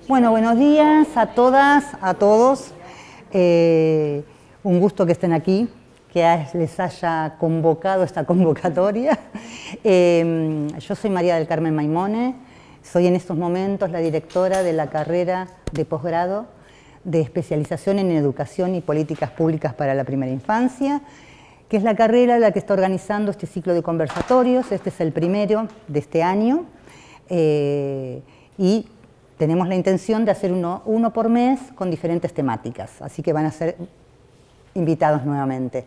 Bueno, buenos días a todas, a todos. Un gusto que estén aquí, que les haya convocado esta convocatoria. Yo soy María del Carmen Maimone, soy en estos momentos la directora de la carrera de posgrado de especialización en educación y políticas públicas para la primera infancia, que es la carrera la que está organizando este ciclo de conversatorios. Este es el primero de este año y tenemos la intención de hacer uno por mes con diferentes temáticas, así que van a ser invitados nuevamente.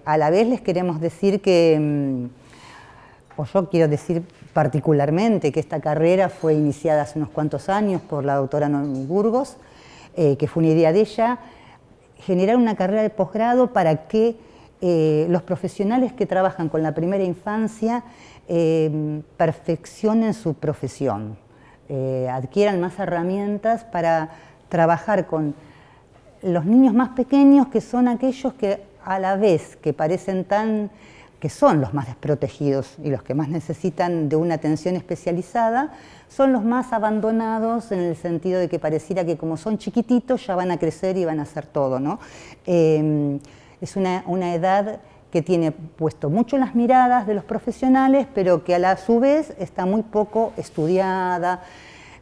A la vez les queremos decir que, o yo quiero decir particularmente, que esta carrera fue iniciada hace unos cuantos años por la doctora Noemí Burgos, que fue una idea de ella, generar una carrera de posgrado para que los profesionales que trabajan con la primera infancia perfeccionen su profesión, adquieran más herramientas para trabajar con los niños más pequeños, que son aquellos que a la vez que parecen que son los más desprotegidos y los que más necesitan de una atención especializada, son los más abandonados en el sentido de que pareciera que como son chiquititos ya van a crecer y van a hacer todo, ¿no? Es una edad que tiene puesto mucho en las miradas de los profesionales, pero que a su vez está muy poco estudiada,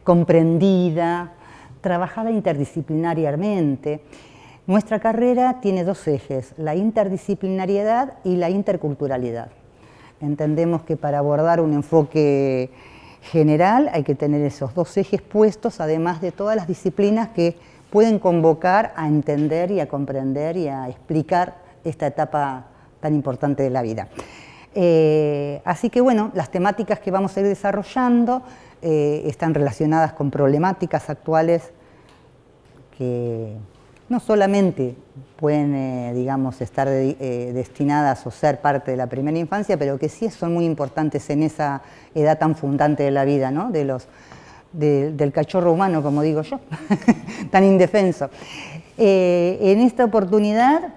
comprendida, trabajada interdisciplinariamente. Nuestra carrera tiene dos ejes, la interdisciplinariedad y la interculturalidad. Entendemos que para abordar un enfoque general hay que tener esos dos ejes puestos, además de todas las disciplinas que pueden convocar a entender y a comprender y a explicar esta etapa tan importante de la vida. Así que bueno, las temáticas que vamos a ir desarrollando están relacionadas con problemáticas actuales que no solamente pueden, digamos, estar destinadas o ser parte de la primera infancia, pero que sí son muy importantes en esa edad tan fundante de la vida, ¿no? Del cachorro humano, como digo yo, tan indefenso. En esta oportunidad,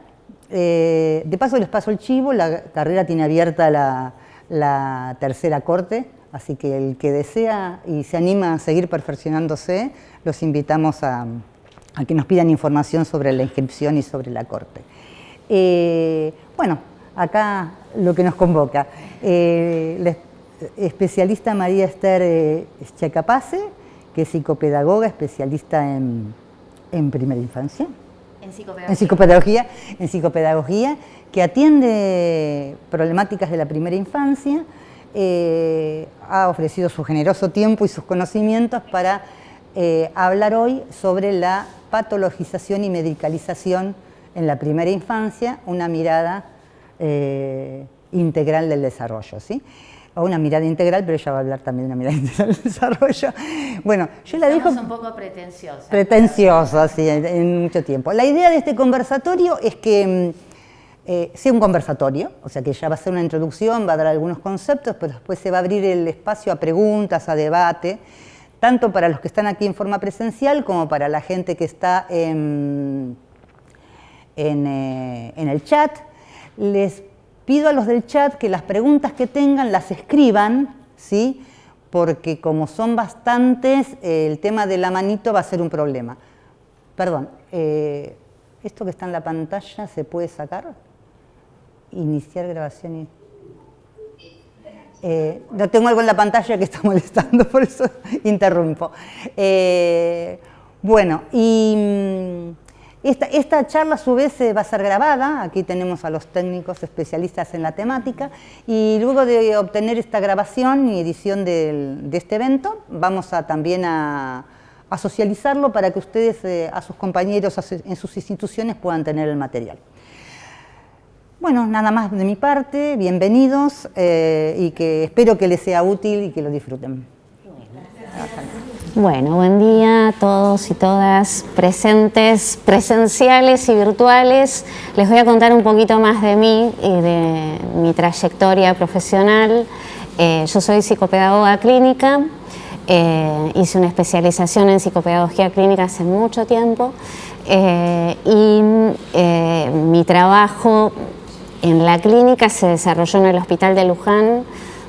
de paso les paso el chivo, la carrera tiene abierta la tercera corte, así que el que desea y se anima a seguir perfeccionándose, los invitamos a que nos pidan información sobre la inscripción y sobre la corte. Bueno, acá lo que nos convoca. La especialista María Esther Schecapase, que es psicopedagoga, especialista en primera infancia. En psicopedagogía, que atiende problemáticas de la primera infancia, ha ofrecido su generoso tiempo y sus conocimientos para hablar hoy sobre la patologización y medicalización en la primera infancia, una mirada integral del desarrollo, ¿sí? O una mirada integral, pero ella va a hablar también de una mirada integral del desarrollo. Bueno, yo la dejo... un poco pretenciosa. Pretenciosa, sí, en mucho tiempo. La idea de este conversatorio es que sea un conversatorio, o sea que ya va a ser una introducción, va a dar algunos conceptos, pero después se va a abrir el espacio a preguntas, a debate, tanto para los que están aquí en forma presencial como para la gente que está en el chat. Les pido a los del chat que las preguntas que tengan las escriban, ¿sí? Porque como son bastantes, el tema de la manito va a ser un problema. Perdón, ¿esto que está en la pantalla se puede sacar? Iniciar grabación y... no tengo algo en la pantalla que está molestando, por eso interrumpo. Bueno, y esta charla a su vez va a ser grabada. Aquí tenemos a los técnicos especialistas en la temática, y luego de obtener esta grabación y edición de este evento, vamos también a socializarlo para que ustedes a sus compañeros en sus instituciones puedan tener el material. Bueno, nada más de mi parte, bienvenidos y que espero que les sea útil y que lo disfruten. Bueno, buen día a todos y todas presentes, presenciales y virtuales. Les voy a contar un poquito más de mí y de mi trayectoria profesional. Yo soy psicopedagoga clínica, hice una especialización en psicopedagogía clínica hace mucho tiempo y mi trabajo en la clínica se desarrolló en el Hospital de Luján.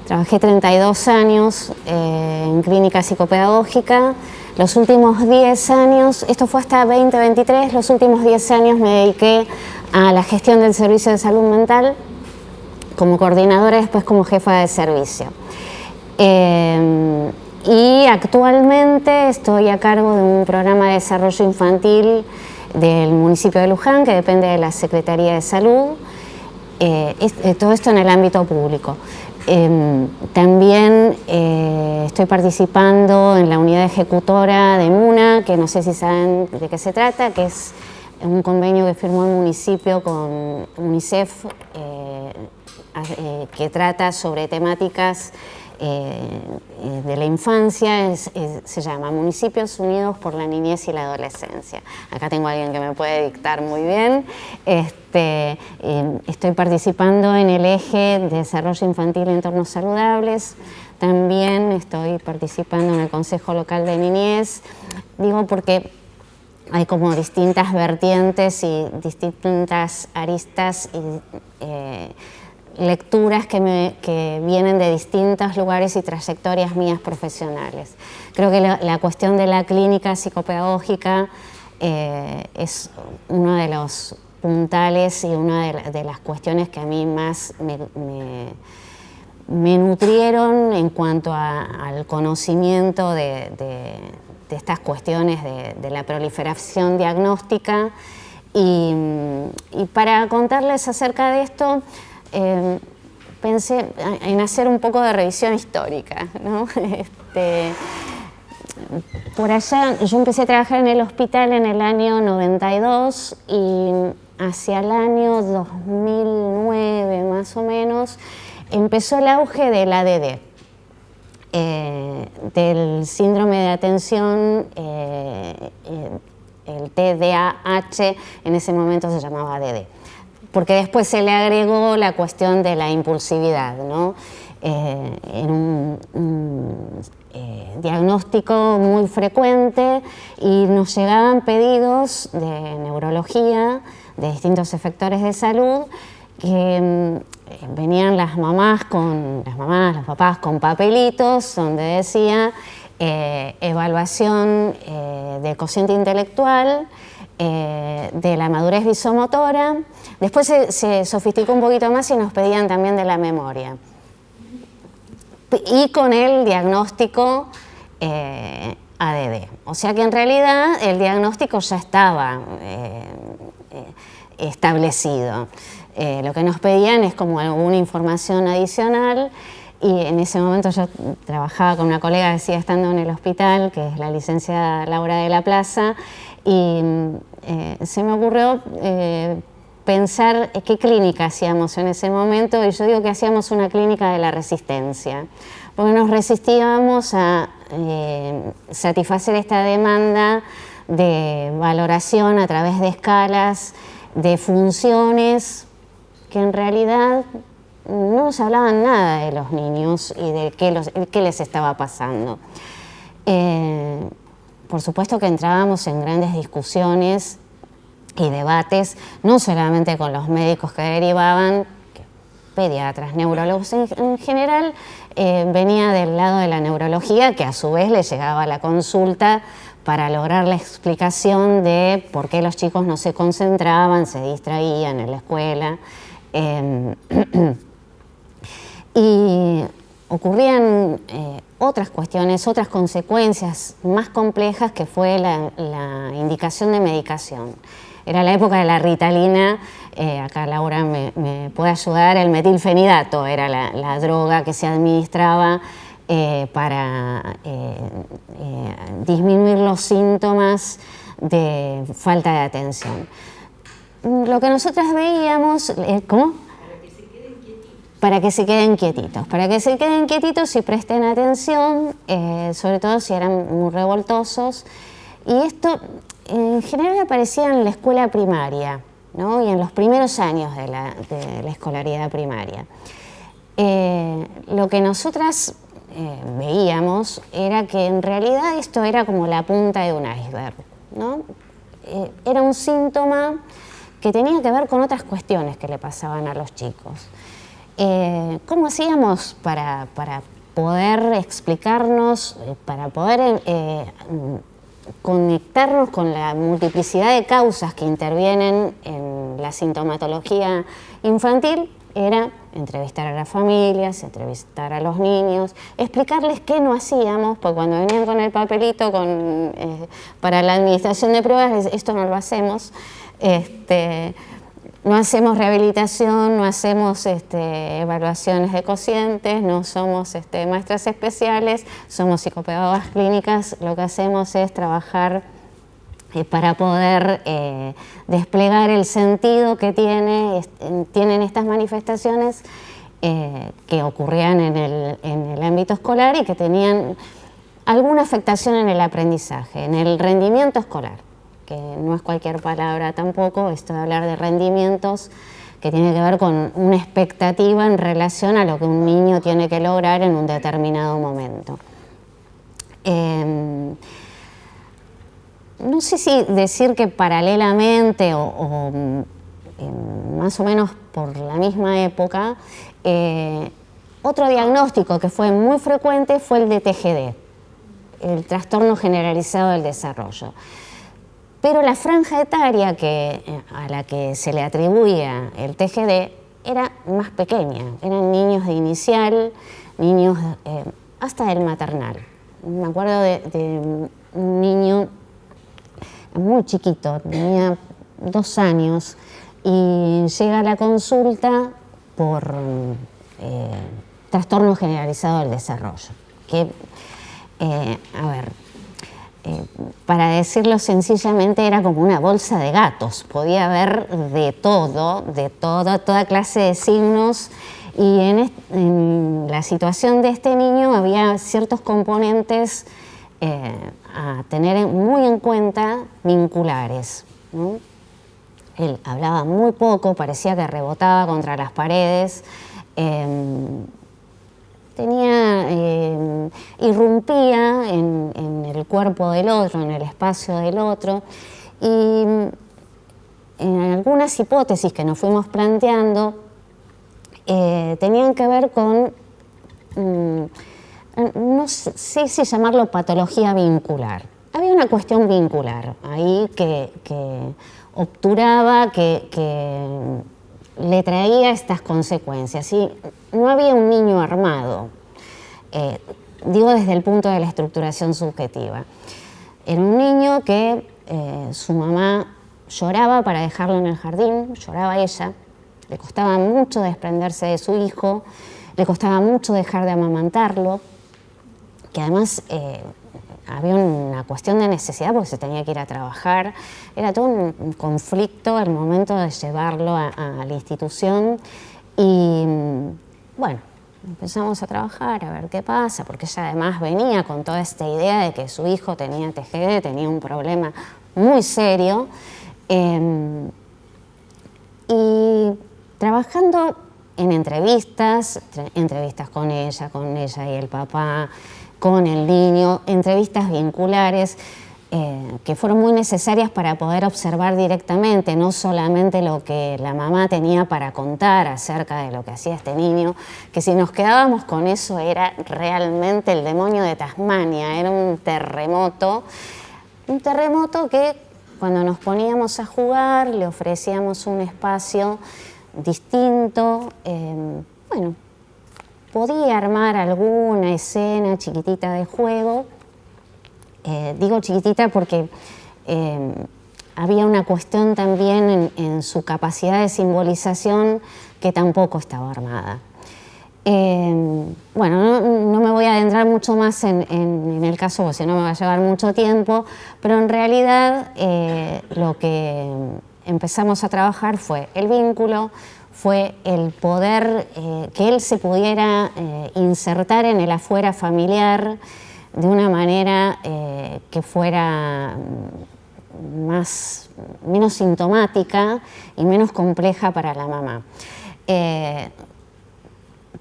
Trabajé 32 años en clínica psicopedagógica, Los últimos 10 años, esto fue hasta 2023, los últimos 10 años me dediqué a la gestión del servicio de salud mental como coordinadora y después como jefa de servicio. Y actualmente estoy a cargo de un programa de desarrollo infantil del municipio de Luján, que depende de la Secretaría de Salud, todo esto en el ámbito público. También estoy participando en la unidad ejecutora de MUNA, que no sé si saben de qué se trata, que es un convenio que firmó el municipio con UNICEF, que trata sobre temáticas de la infancia, se llama Municipios Unidos por la Niñez y la Adolescencia. Acá tengo a alguien que me puede dictar muy bien. Estoy participando en el eje de desarrollo infantil en entornos saludables. También estoy participando en el Consejo Local de Niñez. Digo porque hay como distintas vertientes y distintas aristas y lecturas que vienen de distintos lugares y trayectorias mías profesionales. Creo que la cuestión de la clínica psicopedagógica es uno de los puntales y una de las cuestiones que a mí más me nutrieron en cuanto al conocimiento de estas cuestiones de la proliferación diagnóstica. Y para contarles acerca de esto, pensé en hacer un poco de revisión histórica, ¿no? Por allá, yo empecé a trabajar en el hospital en el año 92 y hacia el año 2009 más o menos empezó el auge del ADD, del síndrome de atención, el TDAH, en ese momento se llamaba ADD. Porque después se le agregó la cuestión de la impulsividad, ¿no? En un diagnóstico muy frecuente, y nos llegaban pedidos de neurología de distintos efectores de salud que venían las mamás, los papás con papelitos donde decía evaluación del cociente intelectual, de la madurez visomotora. Después se sofisticó un poquito más y nos pedían también de la memoria. Y con el diagnóstico ADD. O sea que en realidad el diagnóstico ya estaba establecido. Lo que nos pedían es como alguna información adicional, y en ese momento yo trabajaba con una colega que sigue estando en el hospital, que es la licenciada Laura de la Plaza, y se me ocurrió pensar qué clínica hacíamos en ese momento, y yo digo que hacíamos una clínica de la resistencia, porque nos resistíamos a satisfacer esta demanda de valoración a través de escalas, de funciones que en realidad no nos hablaban nada de los niños y de qué les estaba pasando. Por supuesto que entrábamos en grandes discusiones y debates, no solamente con los médicos que derivaban, pediatras, neurólogos en general, venía del lado de la neurología, que a su vez le llegaba a la consulta para lograr la explicación de por qué los chicos no se concentraban, se distraían en la escuela. Y ocurrían otras cuestiones, otras consecuencias más complejas, que fue la indicación de medicación. Era la época de la Ritalina, acá Laura me puede ayudar, el metilfenidato era la droga que se administraba para disminuir los síntomas de falta de atención. Lo que nosotras veíamos, ¿cómo? Para que se queden quietitos. Para que se queden quietitos y presten atención, sobre todo si eran muy revoltosos. Y esto en general aparecía en la escuela primaria, ¿no? Y en los primeros años de la escolaridad primaria. Lo que nosotras veíamos era que en realidad esto era como la punta de un iceberg, ¿no? Era un síntoma que tenía que ver con otras cuestiones que le pasaban a los chicos. ¿Cómo hacíamos para poder explicarnos, para poder conectarnos con la multiplicidad de causas que intervienen en la sintomatología infantil, era entrevistar a las familias, entrevistar a los niños, explicarles qué no hacíamos, porque cuando venían con el papelito para la administración de pruebas, esto no lo hacemos, no hacemos rehabilitación, no hacemos evaluaciones de cocientes, no somos maestras especiales, somos psicopedagogas clínicas, lo que hacemos es trabajar para poder desplegar el sentido que tienen estas manifestaciones que ocurrían en el ámbito escolar y que tenían alguna afectación en el aprendizaje, en el rendimiento escolar, que no es cualquier palabra tampoco, esto de hablar de rendimientos que tiene que ver con una expectativa en relación a lo que un niño tiene que lograr en un determinado momento. No sé si decir que paralelamente o más o menos por la misma época, otro diagnóstico que fue muy frecuente fue el de TGD, el trastorno generalizado del desarrollo. Pero la franja etaria a la que se le atribuía el TGD era más pequeña, eran niños de inicial, niños hasta del maternal. Me acuerdo de un niño muy chiquito, tenía 2 años, y llega a la consulta por trastorno generalizado del desarrollo. Que, para decirlo sencillamente, era como una bolsa de gatos, podía haber de todo, toda clase de signos, y en la situación de este niño había ciertos componentes a tener muy en cuenta vinculares, ¿no? Él hablaba muy poco, parecía que rebotaba contra las paredes, irrumpía en el cuerpo del otro, en el espacio del otro, y en algunas hipótesis que nos fuimos planteando tenían que ver con no sé si llamarlo patología vincular. Había una cuestión vincular ahí que obturaba, que le traía estas consecuencias. Y no había un niño armado, digo desde el punto de la estructuración subjetiva. Era un niño que su mamá lloraba para dejarlo en el jardín, lloraba ella, le costaba mucho desprenderse de su hijo, le costaba mucho dejar de amamantarlo, que además había una cuestión de necesidad porque se tenía que ir a trabajar, era todo un conflicto al momento de llevarlo a la institución y bueno, empezamos a trabajar a ver qué pasa, porque ella además venía con toda esta idea de que su hijo tenía TGD, tenía un problema muy serio y trabajando en entrevistas con ella y el papá, con el niño, entrevistas vinculares que fueron muy necesarias para poder observar directamente, no solamente lo que la mamá tenía para contar acerca de lo que hacía este niño, que si nos quedábamos con eso era realmente el demonio de Tasmania, era un terremoto que cuando nos poníamos a jugar le ofrecíamos un espacio distinto, bueno, podía armar alguna escena chiquitita de juego. Digo chiquitita porque había una cuestión también en su capacidad de simbolización que tampoco estaba armada. Bueno, no me voy a adentrar mucho más en el caso, porque si no me va a llevar mucho tiempo, pero en realidad lo que empezamos a trabajar fue el vínculo, fue el poder que él se pudiera insertar en el afuera familiar de una manera que fuera menos sintomática y menos compleja para la mamá.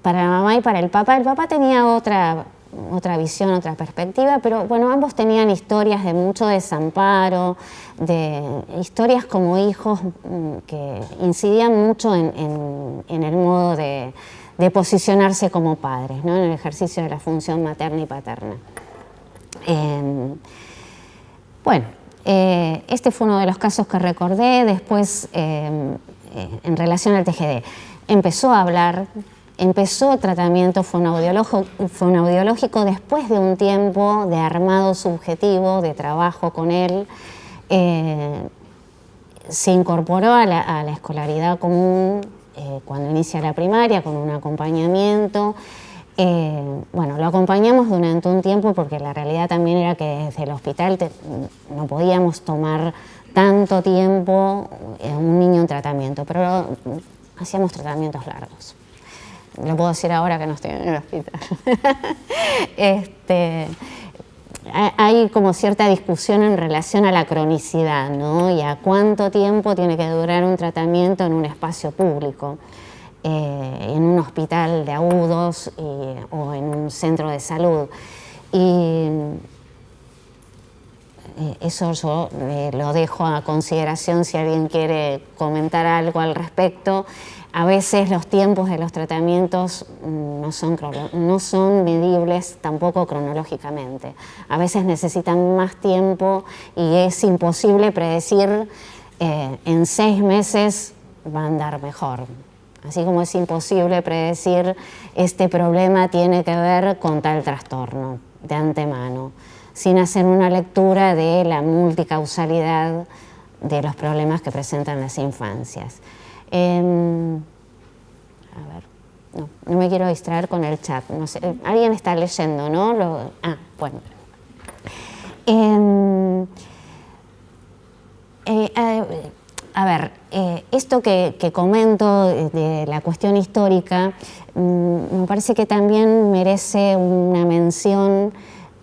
Para la mamá y para el papá tenía otra visión, otra perspectiva, pero bueno, ambos tenían historias de mucho desamparo, de historias como hijos que incidían mucho en el modo de de posicionarse como padres, ¿no? En el ejercicio de la función materna y paterna. Bueno, este fue uno de los casos que recordé. Después, en relación al TGD, empezó a hablar, empezó el tratamiento fonoaudiológico después de un tiempo de armado subjetivo, de trabajo con él. Se incorporó a la escolaridad común cuando inicia la primaria con un acompañamiento. Bueno, lo acompañamos durante un tiempo porque la realidad también era que desde el hospital no podíamos tomar tanto tiempo un niño en tratamiento, pero hacíamos tratamientos largos. Lo puedo decir ahora que no estoy en el hospital. Hay como cierta discusión en relación a la cronicidad, ¿no? Y a cuánto tiempo tiene que durar un tratamiento en un espacio público, en un hospital de agudos o en un centro de salud. Y eso yo lo dejo a consideración si alguien quiere comentar algo al respecto. A veces los tiempos de los tratamientos no son medibles tampoco cronológicamente. A veces necesitan más tiempo y es imposible predecir en 6 meses va a andar mejor. Así como es imposible predecir este problema tiene que ver con tal trastorno de antemano, sin hacer una lectura de la multicausalidad de los problemas que presentan las infancias. A ver, no me quiero distraer con el chat. No sé, alguien está leyendo, ¿no? Bueno. A ver, esto que comento de la cuestión histórica, me parece que también merece una mención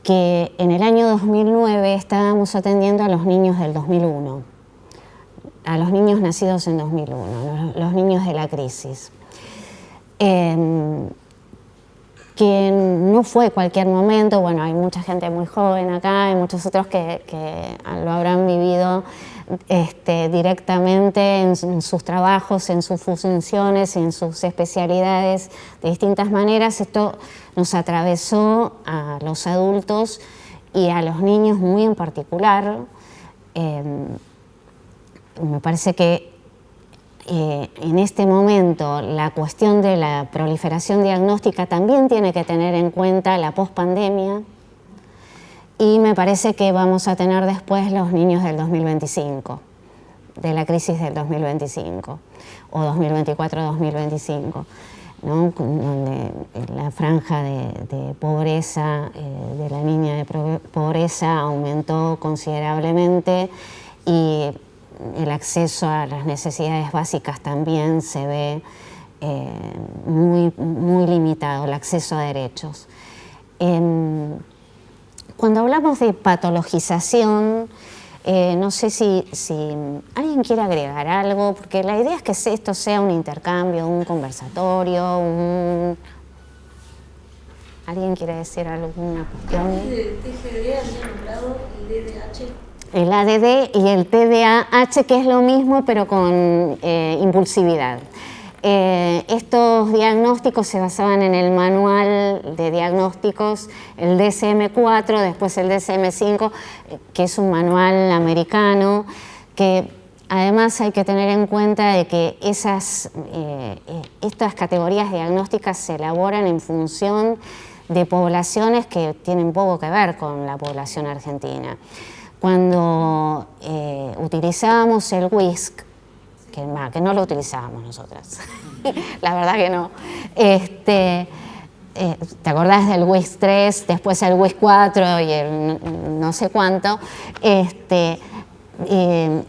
que en el año 2009 estábamos atendiendo a los niños del 2001. A los niños nacidos en 2001, los niños de la crisis, que no fue cualquier momento. Bueno, hay mucha gente muy joven acá, hay muchos otros que lo habrán vivido directamente en sus trabajos, en sus funciones, en sus especialidades de distintas maneras. Esto nos atravesó a los adultos y a los niños muy en particular. Me parece que en este momento la cuestión de la proliferación diagnóstica también tiene que tener en cuenta la pospandemia, y me parece que vamos a tener después los niños del 2025, de la crisis del 2025 o 2024-2025, ¿no? Donde la franja de pobreza, de la línea de pobreza aumentó considerablemente y el acceso a las necesidades básicas también se ve muy limitado, el acceso a derechos. Cuando hablamos de patologización, no sé si alguien quiere agregar algo, porque la idea es que esto sea un intercambio, un conversatorio, ¿Alguien quiere decir alguna cuestión? ¿El TGD había nombrado el DDH? El ADD y el TDAH, que es lo mismo pero con impulsividad. Estos diagnósticos se basaban en el manual de diagnósticos, el DSM-4, después el DSM-5, que es un manual americano, que además hay que tener en cuenta de que estas categorías diagnósticas se elaboran en función de poblaciones que tienen poco que ver con la población argentina. Cuando utilizábamos el WISC, que no lo utilizábamos nosotras, la verdad que no. ¿Te acordás del WISC 3, después el WISC 4 y el no sé cuánto?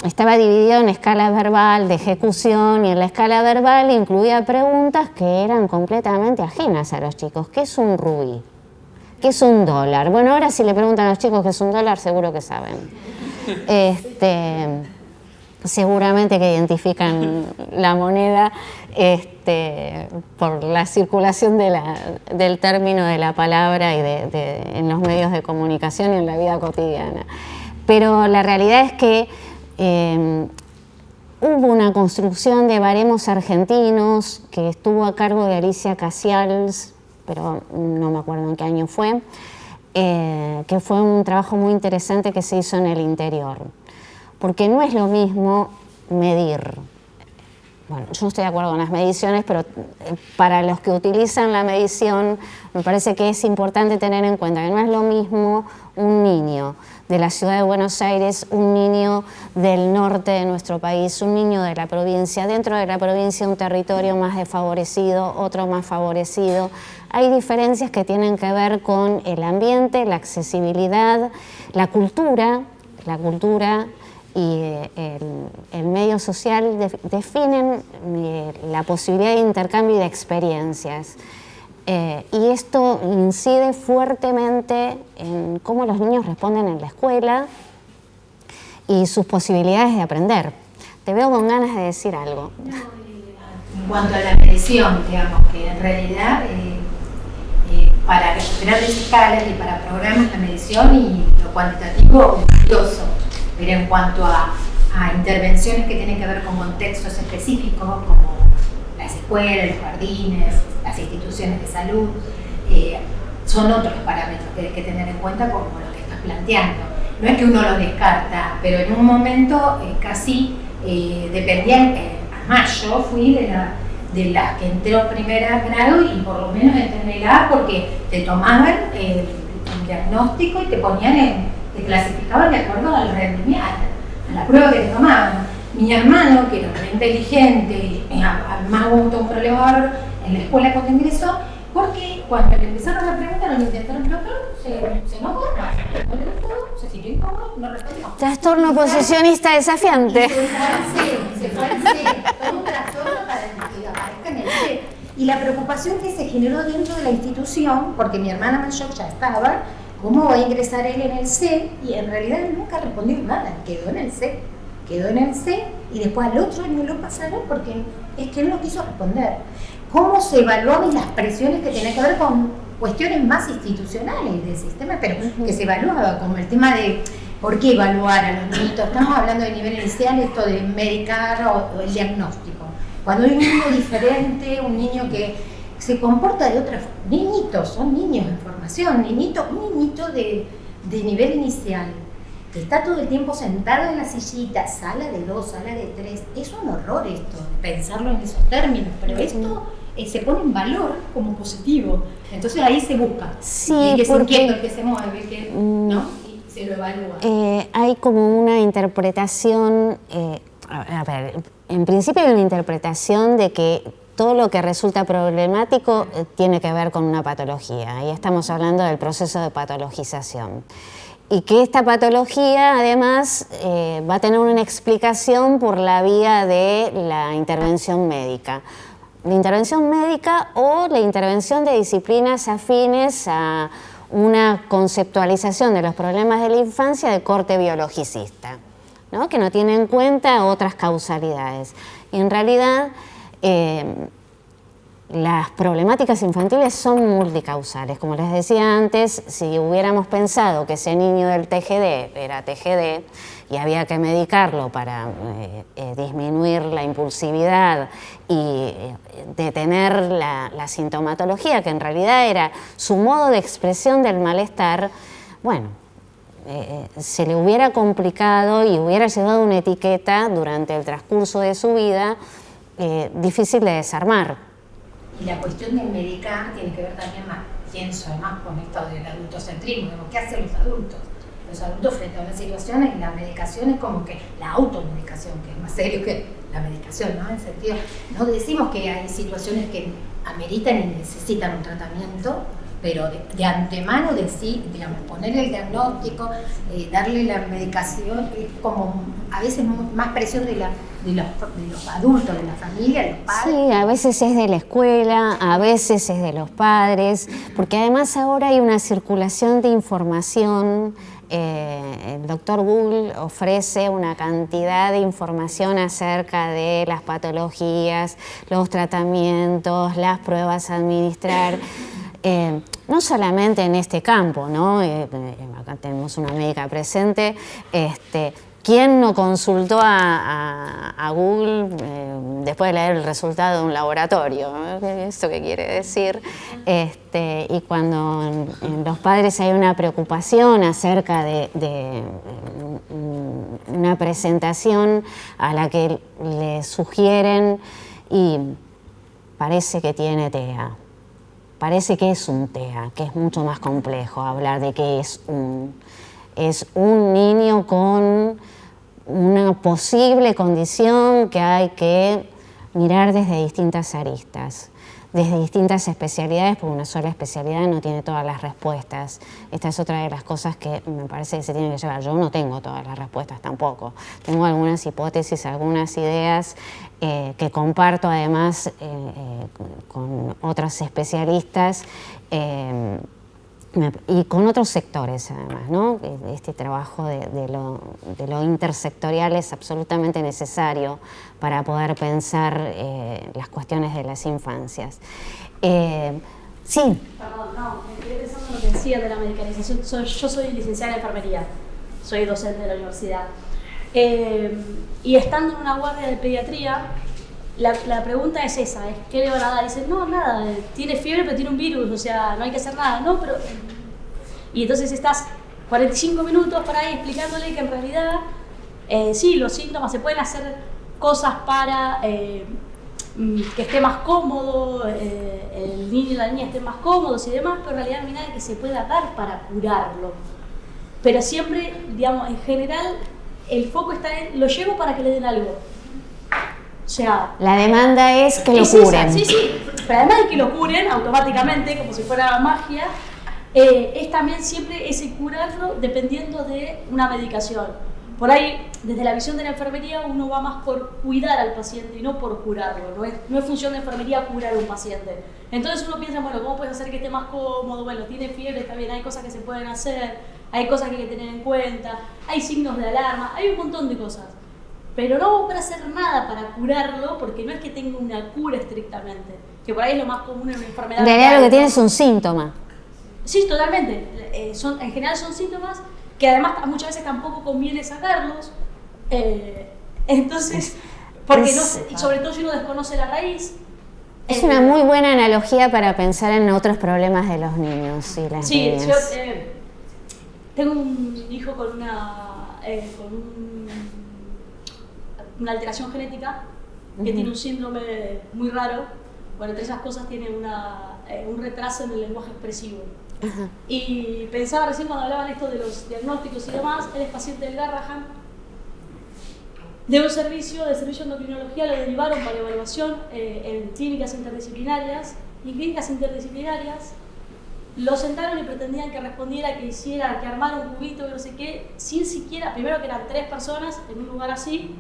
Estaba dividido en escala verbal, de ejecución, y en la escala verbal incluía preguntas que eran completamente ajenas a los chicos. ¿Qué es un rubí? ¿Qué es un dólar? Bueno, ahora si le preguntan a los chicos qué es un dólar, seguro que saben. Seguramente que identifican la moneda por la circulación del término, de la palabra y en los medios de comunicación y en la vida cotidiana. Pero la realidad es que Hubo una construcción de baremos argentinos que estuvo a cargo de Alicia Casials, pero no me acuerdo en qué año fue, que fue un trabajo muy interesante que se hizo en el interior. Porque no es lo mismo medir. Bueno, yo no estoy de acuerdo con las mediciones, pero para los que utilizan la medición me parece que es importante tener en cuenta que no es lo mismo un niño de la ciudad de Buenos Aires, un niño del norte de nuestro país, un niño de la provincia, dentro de la provincia un territorio más desfavorecido, otro más favorecido. Hay diferencias que tienen que ver con el ambiente, la accesibilidad, la cultura y el medio social definen la posibilidad de intercambio y de experiencias. Y esto incide fuertemente en cómo los niños responden en la escuela y sus posibilidades de aprender. Te veo con ganas de decir algo. En cuanto a la medición, digamos que en realidad para recuperar escalas y para programas la medición y lo cuantitativo es valioso, pero en cuanto a intervenciones que tienen que ver con contextos específicos como las escuelas, los jardines, las instituciones de salud, son otros parámetros que hay que tener en cuenta como lo que estás planteando. No es que uno los descarta, pero en un momento casi dependían, además yo fui de las que entró en primer grado y por lo menos entré en el A porque te tomaban el diagnóstico y te ponían te clasificaban de acuerdo al rendimiento, a la prueba que te tomaban. Mi hermano, que era muy inteligente y además hubo un problema en la escuela cuando ingresó, porque cuando le empezaron a preguntar, lo intentaron preguntar, se enojó, no le gustó, se sintió incómodo, no respondió. Trastorno posesionista desafiante. Se fue al C, todo un trastorno para que aparezca en el C. Y la preocupación que se generó dentro de la institución, porque mi hermana mayor ya estaba, ¿cómo va a ingresar él en el C? Y en realidad él nunca respondió nada, quedó en el C y después al otro año lo pasaron porque es que él no quiso responder. ¿Cómo se evaluaban las presiones que tenían que ver con cuestiones más institucionales del sistema, pero que se evaluaba, como el tema de por qué evaluar a los niños? Estamos hablando de nivel inicial, esto de medicar o el diagnóstico. Cuando hay un niño diferente, un niño que se comporta de otra forma, niñitos, son niños en formación, un niñito de nivel inicial, que está todo el tiempo sentado en la sillita, sala de 2, sala de 3, es un horror esto, pensarlo en esos términos, pero esto se pone en valor como positivo, entonces ahí se busca, sí, que se inquieta, el que se mueve, que, ¿no? Y se lo evalúa. Hay como una interpretación, a ver, en principio hay una interpretación de que todo lo que resulta problemático tiene que ver con una patología. Ahí estamos hablando del proceso de patologización. Y que esta patología, además, va a tener una explicación por la vía de la intervención médica. La intervención médica o la intervención de disciplinas afines a una conceptualización de los problemas de la infancia de corte biologicista, ¿no? Que no tiene en cuenta otras causalidades. Y en realidad, las problemáticas infantiles son multicausales. Como les decía antes, si hubiéramos pensado que ese niño del TGD era TGD y había que medicarlo para disminuir la impulsividad y detener la sintomatología, que en realidad era su modo de expresión del malestar, bueno, se le hubiera complicado y hubiera llevado una etiqueta durante el transcurso de su vida difícil de desarmar. Y la cuestión de medicar tiene que ver también más, pienso además con esto del adultocentrismo, ¿qué hacen los adultos? Los adultos frente a una situación en la medicación es como que la automedicación, que es más serio que la medicación, ¿no? En sentido, no decimos que hay situaciones que ameritan y necesitan un tratamiento, pero de antemano digamos, ponerle el diagnóstico, darle la medicación, es como a veces más presión de los adultos, de la familia, de los padres. Sí, a veces es de la escuela, a veces es de los padres, porque además ahora hay una circulación de información. El doctor Google ofrece una cantidad de información acerca de las patologías, los tratamientos, las pruebas a administrar. No solamente en este campo, ¿no? Acá tenemos una médica presente, ¿Quién no consultó a Google después de leer el resultado de un laboratorio? ¿Esto qué quiere decir? Y cuando en los padres hay una preocupación acerca de una presentación a la que le sugieren y parece que tiene TEA, parece que es un TEA, que es mucho más complejo hablar de que es un niño con una posible condición que hay que mirar desde distintas aristas, desde distintas especialidades, porque una sola especialidad no tiene todas las respuestas. Esta es otra de las cosas que me parece que se tiene que llevar. Yo no tengo todas las respuestas tampoco. Tengo algunas hipótesis, algunas ideas que comparto además con otros especialistas y con otros sectores además, ¿no? Este trabajo de lo intersectorial es absolutamente necesario para poder pensar las cuestiones de las infancias. Sí. Perdón, no, me quedé pensando en lo que decía de la medicalización. Yo soy licenciada en enfermería, soy docente de la universidad. Y estando en una guardia de pediatría, la pregunta es esa, ¿qué le van a dar? Dicen, no, nada, tiene fiebre pero tiene un virus, o sea, no hay que hacer nada, ¿no? Pero... Y entonces estás 45 minutos por ahí explicándole que en realidad, sí, los síntomas, se pueden hacer cosas para que esté más cómodo, el niño y la niña estén más cómodos y demás, pero en realidad no hay nada que se pueda dar para curarlo. Pero siempre, digamos, en general, el foco está en, lo llevo para que le den algo. O sea, la demanda es que lo curen. Sí, pero además de que lo curen automáticamente, como si fuera magia, es también siempre ese curarlo dependiendo de una medicación. Por ahí, desde la visión de la enfermería, uno va más por cuidar al paciente y no por curarlo. No es función de enfermería curar a un paciente. Entonces uno piensa, bueno, ¿cómo puedes hacer que esté más cómodo? Bueno, tiene fiebre, está bien, hay cosas que se pueden hacer, hay cosas que hay que tener en cuenta, hay signos de alarma, hay un montón de cosas. Pero no vamos a hacer nada para curarlo, porque no es que tenga una cura estrictamente, que por ahí es lo más común en una enfermedad. En realidad lo que tiene es un síntoma. Sí, totalmente. En general son síntomas que además muchas veces tampoco conviene sacarlos. Entonces, porque sobre todo si uno desconoce la raíz. Es una muy buena analogía para pensar en otros problemas de los niños y las niñas. Sí, yo tengo un hijo con una alteración genética que tiene un síndrome muy raro. Bueno, entre esas cosas tiene un retraso en el lenguaje expresivo. Y pensaba recién cuando hablaban esto de los diagnósticos y demás, él es paciente del Garrahan, de un servicio de endocrinología, lo derivaron para evaluación en clínicas interdisciplinarias, y en clínicas interdisciplinarias lo sentaron y pretendían que respondiera, que hiciera, que armara un cubito, que no sé qué, sin siquiera, primero que eran 3 personas en un lugar así.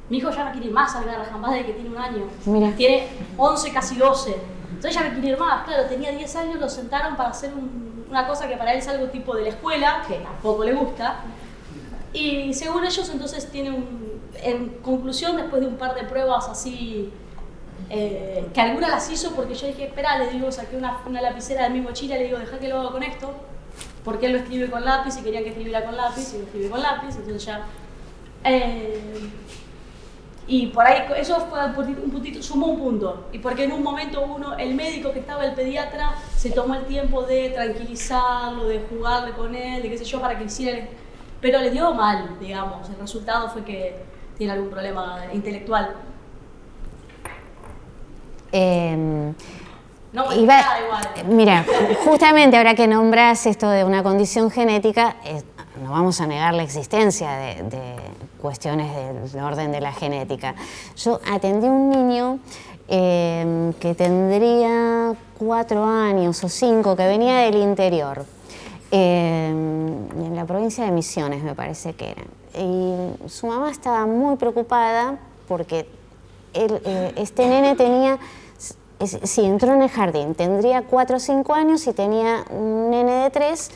Mi hijo ya no quiere ir más al Garrahan, más de que tiene un año. Mira. Tiene 11, casi 12. Entonces ya no quiere ir más. Claro, tenía 10 años, lo sentaron para hacer una cosa que para él es algo tipo de la escuela, que tampoco le gusta. Y según ellos, entonces tiene en conclusión, después de un par de pruebas así, que algunas las hizo porque yo dije, espera, le digo, saqué una lapicera de mi mochila, le digo, dejá que lo haga con esto, porque él lo escribe con lápiz y quería que escribiera con lápiz, y lo escribe con lápiz, entonces ya... y por ahí, eso fue un puntito, sumó un punto. Y porque en un momento el médico que estaba, el pediatra, se tomó el tiempo de tranquilizarlo, de jugarle con él, de qué sé yo, para que hiciera... Pero le dio mal, digamos. El resultado fue que tiene algún problema intelectual. No, nada igual. Mira, justamente ahora que nombras esto de una condición genética, no vamos a negar la existencia de cuestiones del orden de la genética. Yo atendí a un niño que tendría 4 años o 5, que venía del interior, en la provincia de Misiones me parece que era. Y su mamá estaba muy preocupada porque este nene tenía... Sí, entró en el jardín, tendría 4 o 5 años y tenía un nene de 3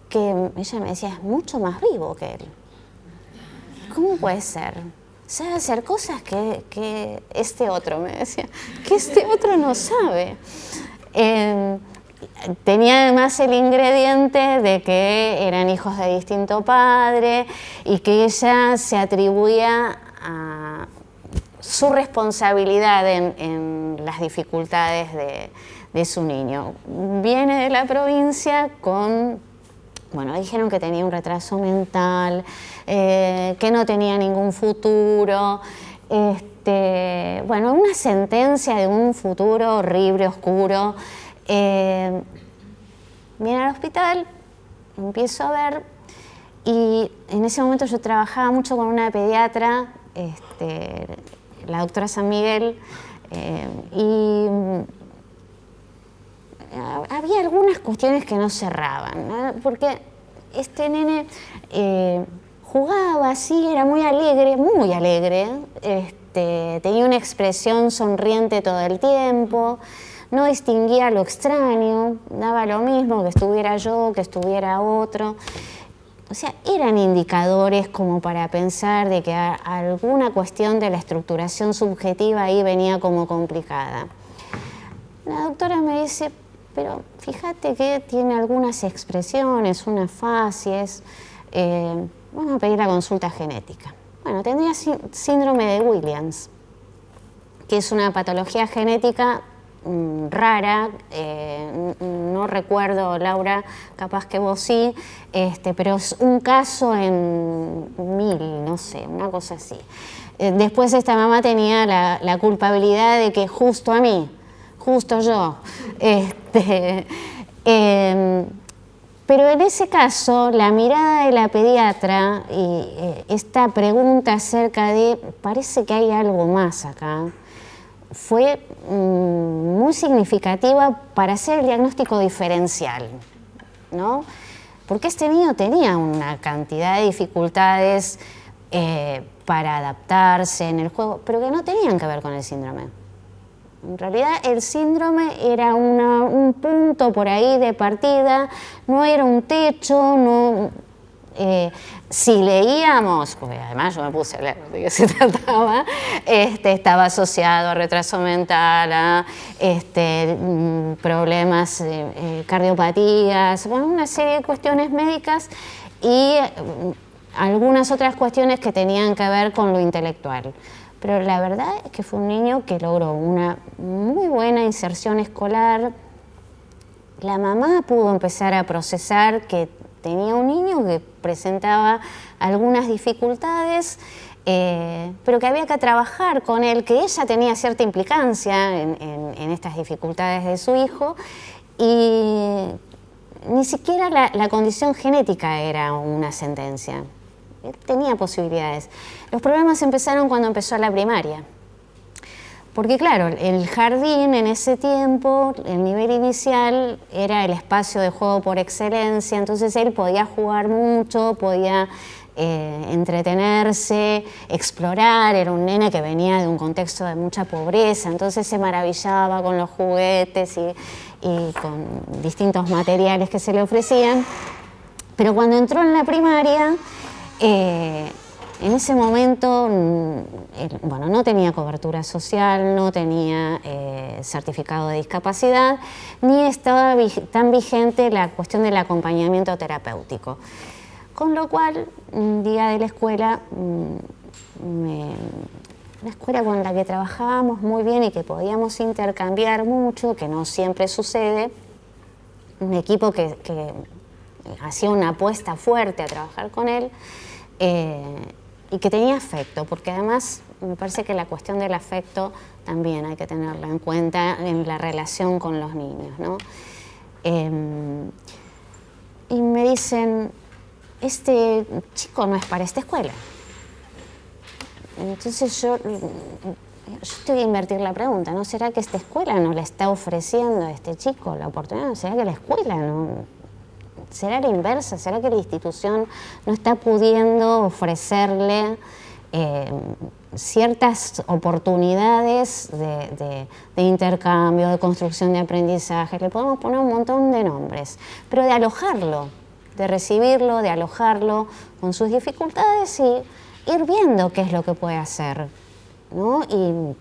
que ella me decía, es mucho más vivo que él. ¿Cómo puede ser? Sabe hacer cosas que este otro, me decía, que este otro no sabe. tenía además el ingrediente de que eran hijos de distinto padre y que ella se atribuía a su responsabilidad en las dificultades de su niño. Viene de la provincia con, bueno, dijeron que tenía un retraso mental, que no tenía ningún futuro, bueno, una sentencia de un futuro horrible, oscuro. Viene al hospital, empiezo a ver, y en ese momento yo trabajaba mucho con una pediatra, la doctora San Miguel, y había algunas cuestiones que no cerraban, ¿no? Porque este nene jugaba así, era muy alegre, tenía una expresión sonriente todo el tiempo, no distinguía lo extraño, daba lo mismo que estuviera yo, que estuviera otro. O sea, eran indicadores como para pensar de que alguna cuestión de la estructuración subjetiva ahí venía como complicada. La doctora me dice, pero fíjate que tiene algunas expresiones, unas facies, vamos a pedir la consulta genética. Bueno, tendría síndrome de Williams, que es una patología genética rara, no recuerdo, Laura, capaz que vos sí, pero es un caso en 1000, no sé, una cosa así. Después esta mamá tenía la culpabilidad de que justo a mí, justo yo, pero en ese caso, la mirada de la pediatra y esta pregunta acerca de, parece que hay algo más acá, fue muy significativa para hacer el diagnóstico diferencial, ¿no? Porque este niño tenía una cantidad de dificultades para adaptarse en el juego, pero que no tenían que ver con el síndrome. En realidad el síndrome era un punto por ahí de partida, no era un techo, no... si leíamos, porque además yo me puse a leer de qué se trataba, estaba asociado a retraso mental, a problemas, cardiopatías, bueno, una serie de cuestiones médicas y algunas otras cuestiones que tenían que ver con lo intelectual. Pero la verdad es que fue un niño que logró una muy buena inserción escolar. La mamá pudo empezar a procesar que tenía un niño que presentaba algunas dificultades, pero que había que trabajar con él, que ella tenía cierta implicancia en estas dificultades de su hijo, y ni siquiera la condición genética era una sentencia. Él tenía posibilidades. Los problemas empezaron cuando empezó la primaria. Porque claro, el jardín en ese tiempo, el nivel inicial, era el espacio de juego por excelencia, entonces él podía jugar mucho, podía entretenerse, explorar, era un nene que venía de un contexto de mucha pobreza, entonces se maravillaba con los juguetes y con distintos materiales que se le ofrecían. Pero cuando entró en la primaria, en ese momento, bueno, no tenía cobertura social, no tenía certificado de discapacidad, ni estaba tan vigente la cuestión del acompañamiento terapéutico. Con lo cual, un día de la escuela, la escuela con la que trabajábamos muy bien y que podíamos intercambiar mucho, que no siempre sucede, un equipo que hacía una apuesta fuerte a trabajar con él, y que tenía afecto, porque además me parece que la cuestión del afecto también hay que tenerla en cuenta en la relación con los niños, ¿no? Y me dicen, este chico no es para esta escuela. Entonces yo tengo que invertir la pregunta, ¿no? ¿Será que esta escuela no le está ofreciendo a este chico la oportunidad? ¿Será que la escuela no...? ¿Será la inversa? ¿Será que la institución no está pudiendo ofrecerle ciertas oportunidades de intercambio, de construcción de aprendizaje? Le podemos poner un montón de nombres, pero de alojarlo, de recibirlo, de alojarlo con sus dificultades y ir viendo qué es lo que puede hacer, ¿no? Y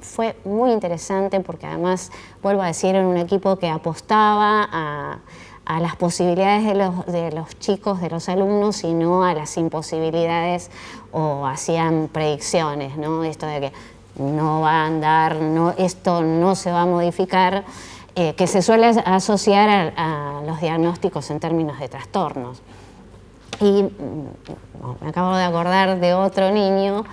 fue muy interesante porque además, vuelvo a decir, era un equipo que apostaba a las posibilidades de los chicos, de los alumnos, y no a las imposibilidades, o hacían predicciones, ¿no? Esto de que no va a andar, no, esto no se va a modificar, que se suele asociar a los diagnósticos en términos de trastornos. Y me acabo de acordar de otro niño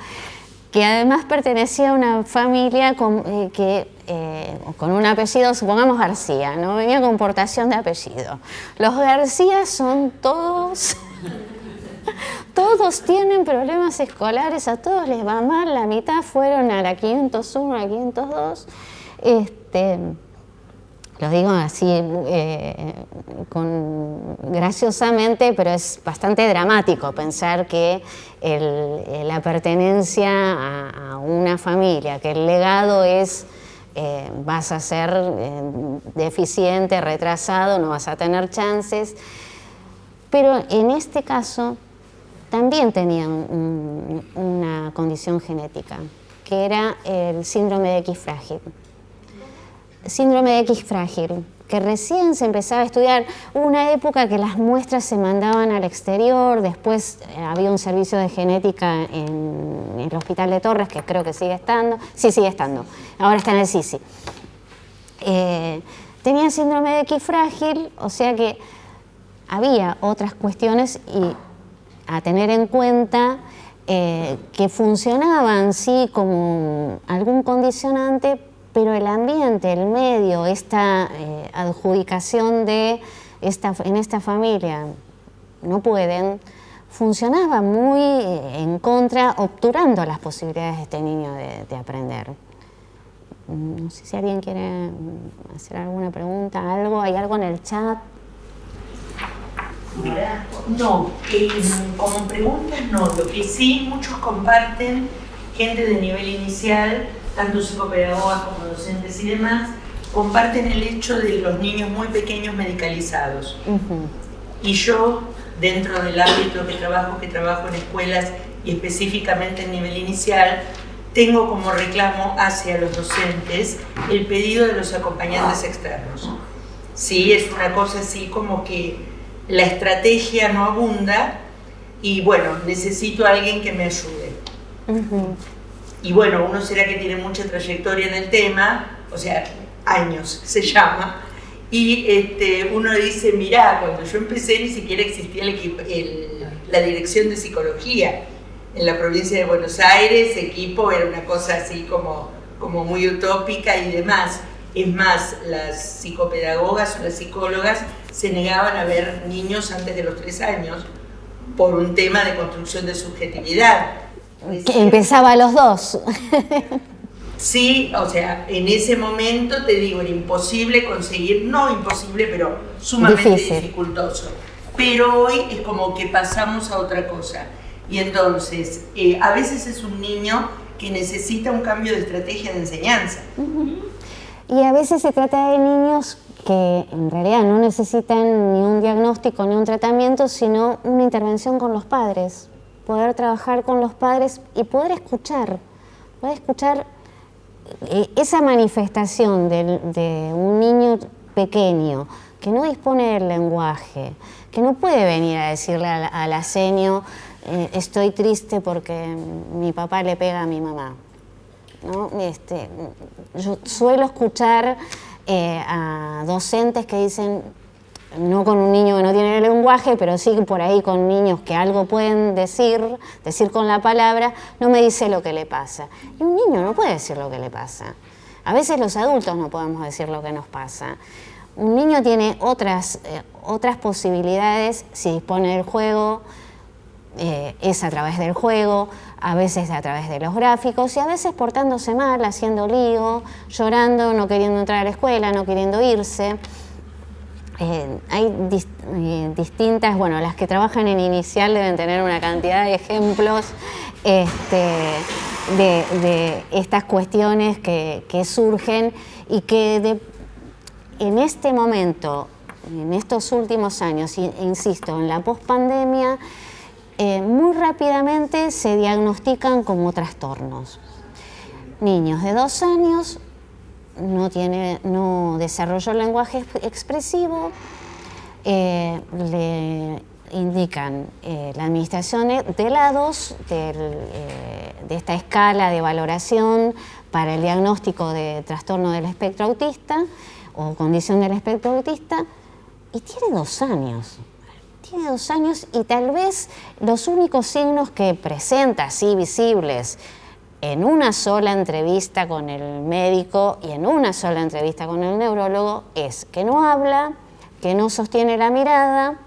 que además pertenecía a una familia con un apellido, supongamos García, ¿no? Venía con portación de apellido. Los García son todos, todos tienen problemas escolares, a todos les va mal, la mitad fueron a la 501, a la 502. Lo digo así graciosamente, pero es bastante dramático pensar que la pertenencia a una familia, que el legado es vas a ser deficiente, retrasado, no vas a tener chances. Pero en este caso también tenían una condición genética, que era el síndrome de X frágil. Síndrome de X frágil, que recién se empezaba a estudiar. Hubo una época que las muestras se mandaban al exterior, después había un servicio de genética en el Hospital de Torres, que creo que sigue estando, sí, sigue estando, ahora está en el SISI. Tenía síndrome de X frágil, o sea que había otras cuestiones a tener en cuenta que funcionaban, sí, como algún condicionante, pero el ambiente, el medio, esta adjudicación en esta familia no pueden, funcionaba muy en contra, obturando las posibilidades de este niño de aprender. No sé si alguien quiere hacer alguna pregunta, algo, ¿hay algo en el chat? No, como preguntas no, lo que sí muchos comparten, gente de nivel inicial, tanto psicopedagogas como docentes y demás, comparten el hecho de los niños muy pequeños medicalizados. Y yo, dentro del ámbito que trabajo en escuelas y específicamente en nivel inicial, tengo como reclamo hacia los docentes el pedido de los acompañantes externos. Sí, es una cosa así como que la estrategia no abunda y bueno, necesito a alguien que me ayude. Y bueno, uno será que tiene mucha trayectoria en el tema, o sea, años se llama, y uno dice, mirá, cuando yo empecé ni siquiera existía la dirección de psicología. En la provincia de Buenos Aires, equipo era una cosa así como muy utópica y demás. Es más, las psicopedagogas o las psicólogas se negaban a ver niños antes de los 3 años por un tema de construcción de subjetividad. Que empezaba a los 2. Sí, o sea, en ese momento te digo, era imposible conseguir, no imposible, pero sumamente dificultoso. Pero hoy es como que pasamos a otra cosa. Y entonces, a veces es un niño que necesita un cambio de estrategia de enseñanza. Y a veces se trata de niños que en realidad no necesitan ni un diagnóstico ni un tratamiento, sino una intervención con los padres. Poder trabajar con los padres y poder escuchar esa manifestación de un niño pequeño que no dispone del lenguaje, que no puede venir a decirle a la seño, estoy triste porque mi papá le pega a mi mamá, ¿no? Yo suelo escuchar a docentes que dicen, no con un niño que no tiene el lenguaje, pero sí por ahí con niños que algo pueden decir con la palabra, no me dice lo que le pasa. Y un niño no puede decir lo que le pasa. A veces los adultos no podemos decir lo que nos pasa. Un niño tiene otras posibilidades, si dispone del juego, es a través del juego, a veces a través de los gráficos y a veces portándose mal, haciendo lío, llorando, no queriendo entrar a la escuela, no queriendo irse. Hay distintas, bueno, las que trabajan en inicial deben tener una cantidad de ejemplos de estas cuestiones que surgen y que en este momento, en estos últimos años, insisto, en la pospandemia, muy rápidamente se diagnostican como trastornos. niños de 2 años, no desarrolló el lenguaje expresivo, le indican la administración de lados de esta escala de valoración para el diagnóstico de trastorno del espectro autista o condición del espectro autista, y tiene 2 años. Tiene 2 años y tal vez los únicos signos que presenta así visibles en una sola entrevista con el médico y en una sola entrevista con el neurólogo es que no habla, que no sostiene la mirada.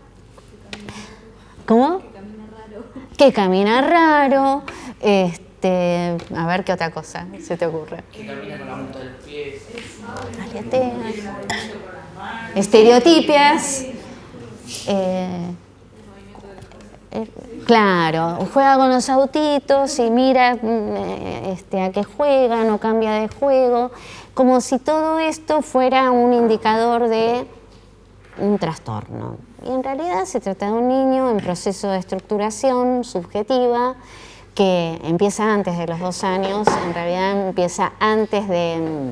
¿Cómo? Que camina raro. A ver qué otra cosa se te ocurre. Que camina con la punta del pie. Aleteas. Estereotipias. Claro, juega con los autitos y mira a qué juegan o cambia de juego, como si todo esto fuera un indicador de un trastorno. Y en realidad se trata de un niño en proceso de estructuración subjetiva que empieza antes de los 2 años, en realidad empieza antes de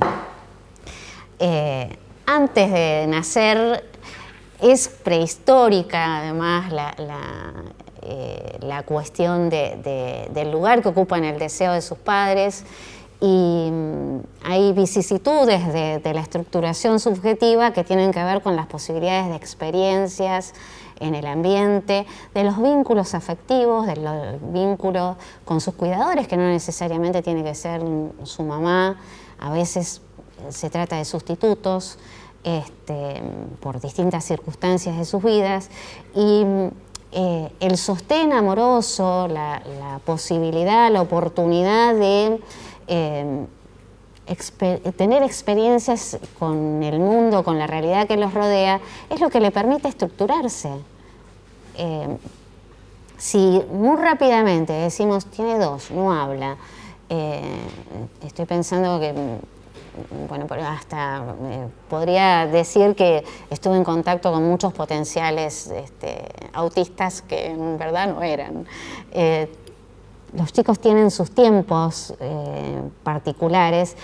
nacer. Es prehistórica además la cuestión del lugar que ocupa en el deseo de sus padres, y hay vicisitudes de la estructuración subjetiva que tienen que ver con las posibilidades de experiencias en el ambiente, de los vínculos afectivos, del vínculo con sus cuidadores, que no necesariamente tiene que ser su mamá, a veces se trata de sustitutos, por distintas circunstancias de sus vidas, y el sostén amoroso, la posibilidad, la oportunidad de tener experiencias con el mundo, con la realidad que los rodea, es lo que le permite estructurarse. Si muy rápidamente decimos, tiene 2, no habla, estoy pensando que bueno, hasta podría decir que estuve en contacto con muchos potenciales autistas que en verdad no eran. Los chicos tienen sus tiempos particulares,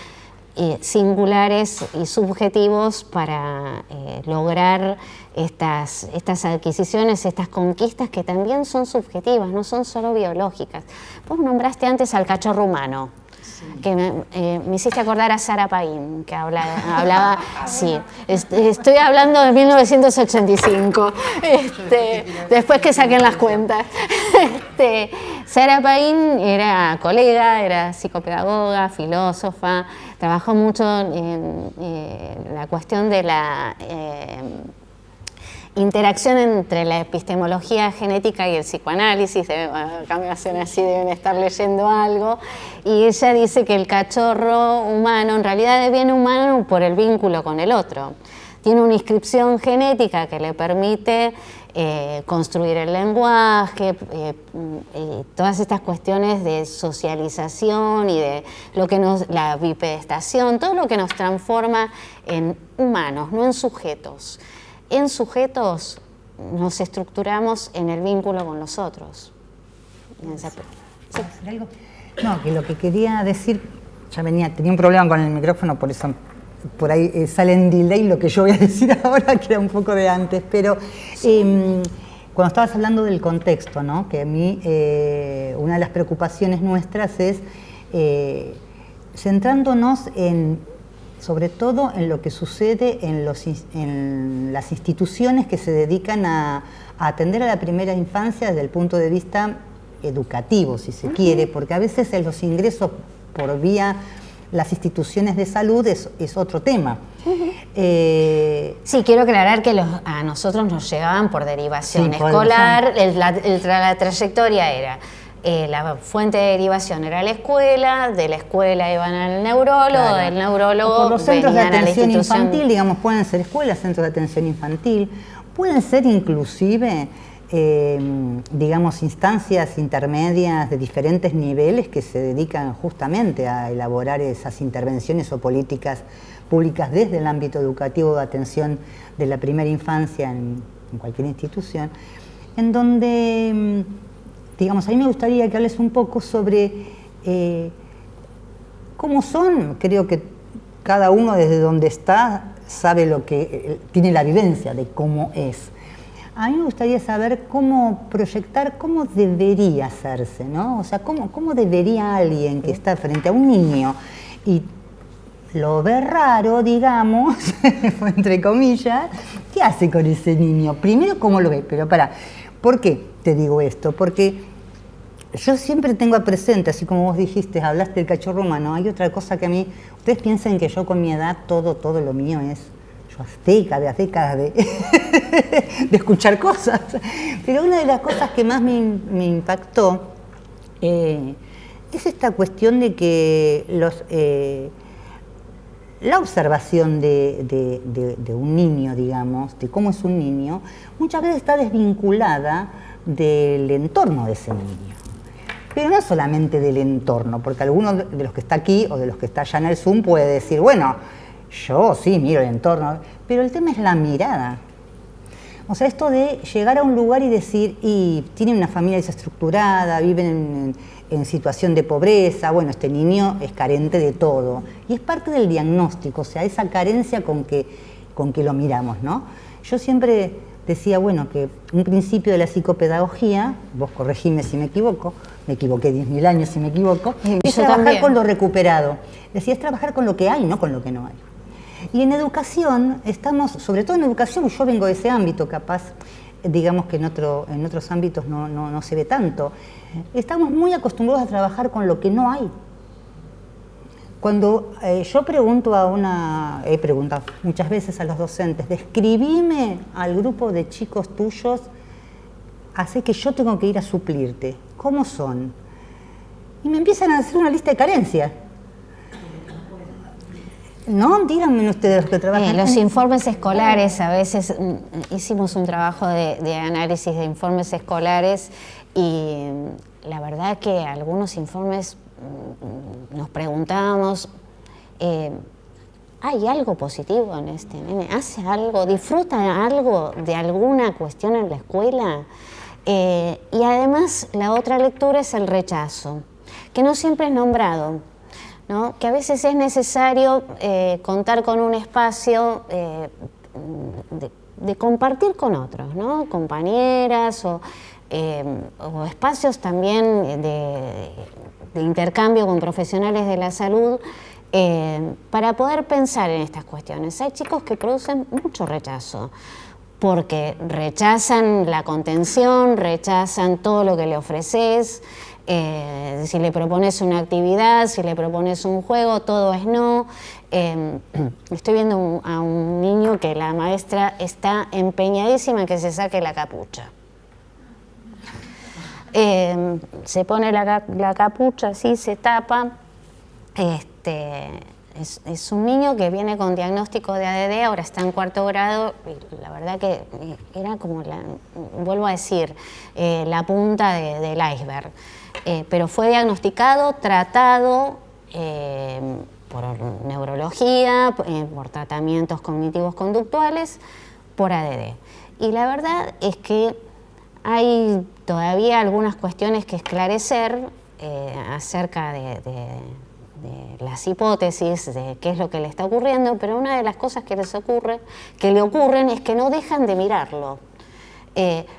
singulares y subjetivos para lograr estas adquisiciones, estas conquistas que también son subjetivas, no son solo biológicas. Vos nombraste antes al cachorro humano. Que me hiciste acordar a Sarah Paín, que hablaba sí, estoy hablando de 1985, después que saquen las cuentas. Sarah Paín era colega, era psicopedagoga, filósofa, trabajó mucho en la cuestión de la interacción entre la epistemología genética y el psicoanálisis. Acá me hacen así, deben estar leyendo algo, y ella dice que el cachorro humano en realidad deviene humano por el vínculo con el otro. Tiene una inscripción genética que le permite construir el lenguaje, todas estas cuestiones de socialización y de lo que la bipedestación, todo lo que nos transforma en humanos, no en sujetos. En sujetos nos estructuramos en el vínculo con los otros. ¿Sí? No, que lo que quería decir, tenía un problema con el micrófono, por eso por ahí sale en delay lo que yo voy a decir ahora, que era un poco de antes, pero cuando estabas hablando del contexto, ¿no? Que a mí una de las preocupaciones nuestras es centrándonos sobre todo en lo que sucede en las instituciones que se dedican a atender a la primera infancia desde el punto de vista educativo, si se quiere, porque a veces los ingresos por vía las instituciones de salud es otro tema. Sí, quiero aclarar que a nosotros nos llegaban por derivación escolar, la trayectoria era... la fuente de derivación era la escuela, de la escuela iban al neurólogo, claro. Del neurólogo por los centros de atención institución infantil, digamos, pueden ser escuelas, centros de atención infantil, pueden ser inclusive, digamos, instancias intermedias de diferentes niveles que se dedican justamente a elaborar esas intervenciones o políticas públicas desde el ámbito educativo de atención de la primera infancia en cualquier institución, en donde... digamos, a mí me gustaría que hables un poco sobre ¿Cómo son? Creo que cada uno desde donde está sabe lo que tiene la vivencia de cómo es. A mí me gustaría saber cómo proyectar, cómo debería hacerse, ¿no? O sea, cómo debería alguien que está frente a un niño y lo ve raro, digamos, entre comillas, ¿qué hace con ese niño? Primero, ¿cómo lo ve? Pero ¿por qué te digo esto? Porque yo siempre tengo presente, así como vos dijiste, hablaste del cachorro humano, hay otra cosa que a mí, ustedes piensan que yo con mi edad todo lo mío es, yo décadas de escuchar cosas, pero una de las cosas que más me impactó es esta cuestión de que la observación de un niño, digamos, de cómo es un niño, muchas veces está desvinculada del entorno de ese niño. Pero no solamente del entorno, porque alguno de los que está aquí o de los que está allá en el Zoom puede decir, bueno, yo sí miro el entorno, pero el tema es la mirada. O sea, esto de llegar a un lugar y decir, y tienen una familia desestructurada, viven en situación de pobreza, bueno, este niño es carente de todo. Y es parte del diagnóstico, o sea, esa carencia con que lo miramos, ¿no? Yo siempre decía, bueno, que un principio de la psicopedagogía, vos corregime si me equivoco, me equivoqué 10.000 años si me equivoco, es trabajar también con lo recuperado. Decía, es trabajar con lo que hay, no con lo que no hay. Y en educación, estamos, sobre todo en educación, yo vengo de ese ámbito, capaz, digamos que en otros ámbitos no se ve tanto, estamos muy acostumbrados a trabajar con lo que no hay. Cuando yo he preguntado muchas veces a los docentes, describime al grupo de chicos tuyos, hace que yo tengo que ir a suplirte, ¿cómo son? Y me empiezan a hacer una lista de carencias. No, díganme ustedes los que trabajan. Los informes escolares, a veces hicimos un trabajo de análisis de informes escolares y la verdad que algunos informes nos preguntábamos, ¿hay algo positivo en este nene? ¿Hace algo? ¿Disfruta algo de alguna cuestión en la escuela? Y además la otra lectura es el rechazo, que no siempre es nombrado, ¿no? Que a veces es necesario contar con un espacio de compartir con otros, ¿no? Compañeras o espacios también de intercambio con profesionales de la salud para poder pensar en estas cuestiones. Hay chicos que producen mucho rechazo porque rechazan la contención, rechazan todo lo que le ofreces. Si le propones una actividad, si le propones un juego, todo es no. Estoy viendo a un niño que la maestra está empeñadísima en que se saque la capucha. Se pone la capucha así, se tapa. Es un niño que viene con diagnóstico de ADD, ahora está en 4º grado, y la verdad que era como, vuelvo a decir, la punta del iceberg. Pero fue diagnosticado, tratado por neurología, por tratamientos cognitivos conductuales, por ADD. Y la verdad es que hay todavía algunas cuestiones que esclarecer acerca de las hipótesis de qué es lo que le está ocurriendo, pero una de las cosas que le ocurren es que no dejan de mirarlo.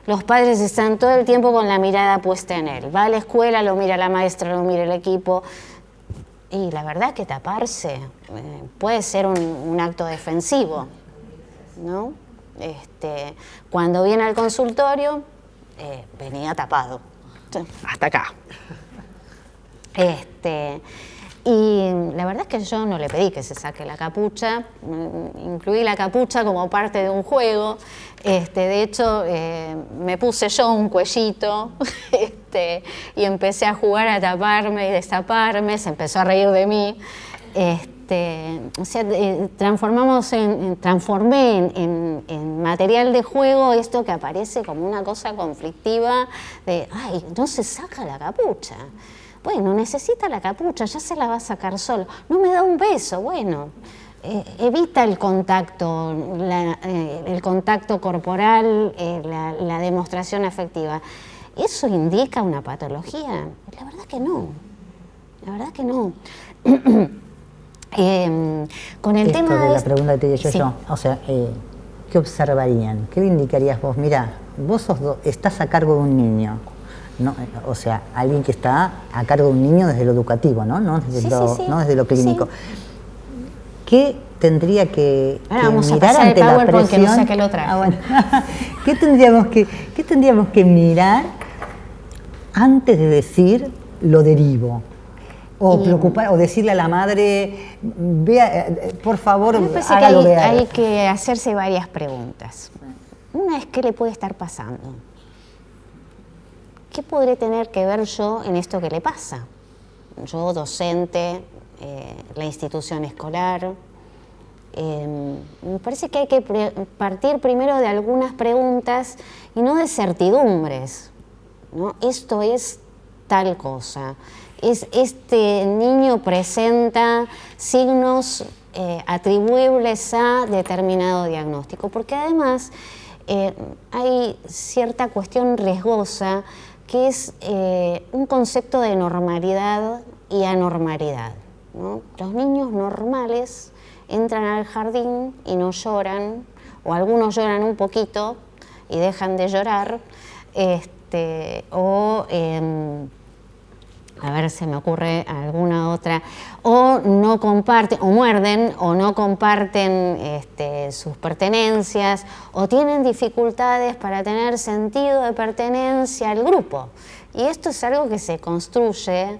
Los padres están todo el tiempo con la mirada puesta en él. Va a la escuela, lo mira la maestra, lo mira el equipo. Y la verdad que taparse puede ser un acto defensivo, ¿no? Cuando viene al consultorio, venía tapado. Hasta acá. Y la verdad es que yo no le pedí que se saque la capucha, incluí la capucha como parte de un juego. De hecho, me puse yo un cuellito y empecé a jugar a taparme y destaparme, se empezó a reír de mí. O sea, transformé en material de juego esto que aparece como una cosa conflictiva de, ay, no se saca la capucha. Bueno, necesita la capucha, ya se la va a sacar solo. No me da un beso, bueno, evita el contacto, el contacto corporal, la demostración afectiva. ¿Eso indica una patología? La verdad que no. La verdad que no. Con el Esto tema de la pregunta que te dije sí. yo, o sea, ¿qué observarían? ¿Qué le indicarías vos? Mirá, vos estás a cargo de un niño, ¿no? O sea, alguien que está a cargo de un niño desde lo educativo, ¿no? No desde, no desde lo clínico. Sí. ¿Qué tendría que vamos a mirar pasar ante el la PowerPoint, presión? que no sé a qué lo traje. Bueno. ¿Qué tendríamos que mirar antes de decir lo derivo? O preocupar, o decirle a la madre, vea, por favor, Me parece que hágalo ver. hay que hacerse varias preguntas. Una es, ¿qué le puede estar pasando? ¿Qué podré tener que ver yo en esto que le pasa? Yo, docente, la institución escolar. Me parece que hay que partir primero de algunas preguntas y no de certidumbres, ¿no? Esto es tal cosa. Este niño presenta signos atribuibles a determinado diagnóstico, porque además hay cierta cuestión riesgosa que es un concepto de normalidad y anormalidad, ¿no? Los niños normales entran al jardín y no lloran, o algunos lloran un poquito y dejan de llorar, a ver, se me ocurre alguna otra, o no comparten, o muerden, o no comparten sus pertenencias, o tienen dificultades para tener sentido de pertenencia al grupo. Y esto es algo que se construye,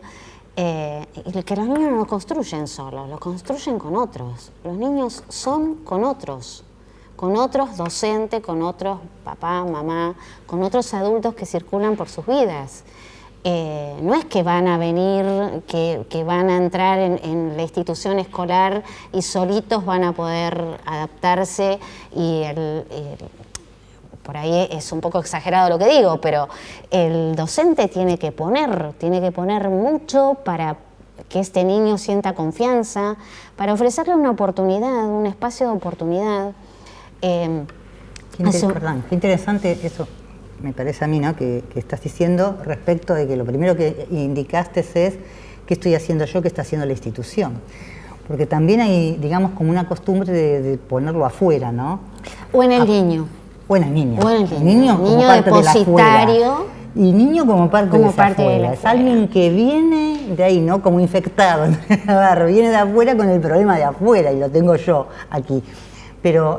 y que los niños no construyen solos, lo construyen con otros. Los niños son con otros docentes, con otros papá, mamá, con otros adultos que circulan por sus vidas. No es que van a venir, que van a entrar en la institución escolar y solitos van a poder adaptarse y por ahí es un poco exagerado lo que digo, pero el docente tiene que poner mucho para que este niño sienta confianza, para ofrecerle una oportunidad, un espacio de oportunidad. Qué interesante eso. Me parece a mí, ¿no?, que estás diciendo respecto de que lo primero que indicaste es qué estoy haciendo yo, qué está haciendo la institución. Porque también hay, digamos, como una costumbre de ponerlo afuera, ¿no? O en el niño. O en el niño. O en el niño. Como niño parte depositario. De la afuera. Y niño como parte de la afuera. Es alguien que viene de ahí, ¿no? Como infectado. Viene de afuera con el problema de afuera y lo tengo yo aquí. Pero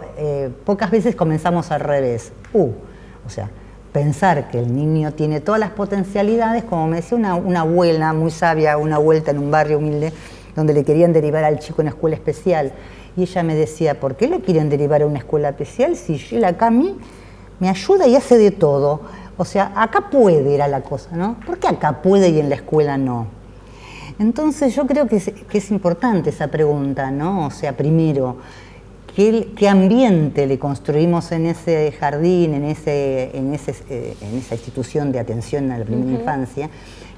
pocas veces comenzamos al revés. O sea, pensar que el niño tiene todas las potencialidades, como me decía una abuela muy sabia, una vuelta en un barrio humilde, donde le querían derivar al chico a una escuela especial. Y ella me decía, ¿por qué lo quieren derivar a una escuela especial si él acá a mí me ayuda y hace de todo? O sea, acá puede, era la cosa, ¿no? ¿Por qué acá puede y en la escuela no? Entonces yo creo que es importante esa pregunta, ¿no? O sea, primero, ¿qué ambiente le construimos en ese jardín, en esa institución de atención a la primera infancia,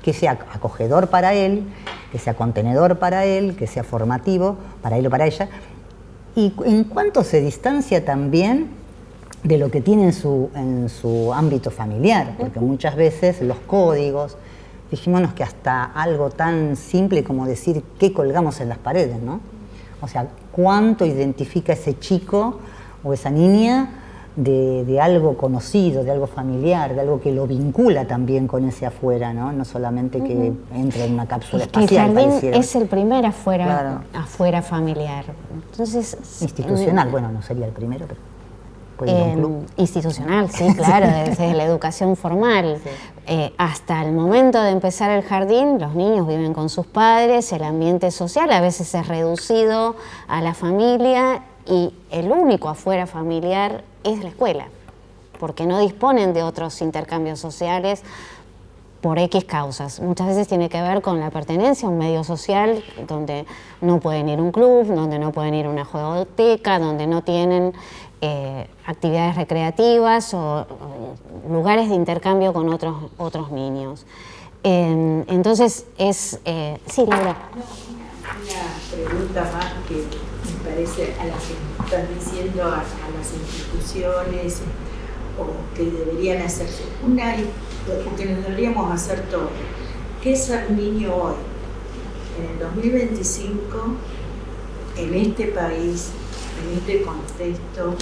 que sea acogedor para él, que sea contenedor para él, que sea formativo para él o para ella, y en cuánto se distancia también de lo que tiene en su ámbito familiar, porque muchas veces los códigos, fijémonos que hasta algo tan simple como decir qué colgamos en las paredes, ¿no? O sea, cuánto identifica ese chico o esa niña de algo conocido, de algo familiar, de algo que lo vincula también con ese afuera, ¿no? No solamente que entre en una cápsula espacial. El jardín es el primer afuera familiar. Entonces, institucional, bueno, no sería el primero, pero puede ir a un club. Institucional, sí, claro, desde la educación formal. Sí. Hasta el momento de empezar el jardín, los niños viven con sus padres, el ambiente social a veces es reducido a la familia y el único afuera familiar es la escuela, porque no disponen de otros intercambios sociales por X causas. Muchas veces tiene que ver con la pertenencia a un medio social donde no pueden ir a un club, donde no pueden ir a una juegoteca, donde no tienen actividades recreativas o lugares de intercambio con otros niños. Entonces es... sí, Laura. Una pregunta más que me parece a las que están diciendo a las instituciones o que deberían hacerse. Una, porque nos deberíamos hacer todo. ¿Qué es ser niño hoy? en el 2025, en este país, en este contexto,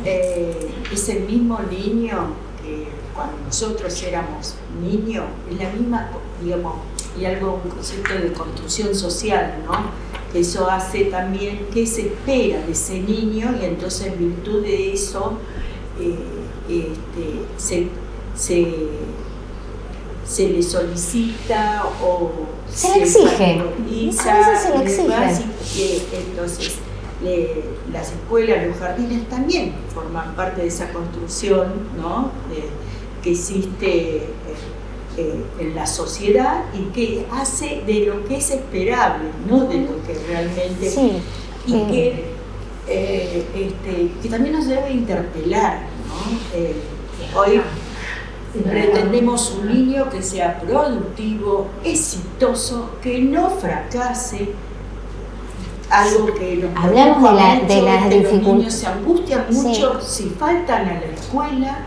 es el mismo niño que cuando nosotros éramos niños, es la misma, digamos, y algo, un concepto de construcción social, ¿no? Eso hace también qué se espera de ese niño, y entonces en virtud de eso se le solicita o se le exige. Categoriza, A veces se le exige. Entonces las escuelas, los jardines también forman parte de esa construcción, ¿no? Que existe en la sociedad y que hace de lo que es esperable, no de lo que realmente... Sí. Y que también nos debe interpelar, ¿no? Hoy pretendemos un niño que sea productivo, exitoso, que no fracase, algo que nos hablamos de las los dificultades. niños se angustian mucho si faltan a la escuela.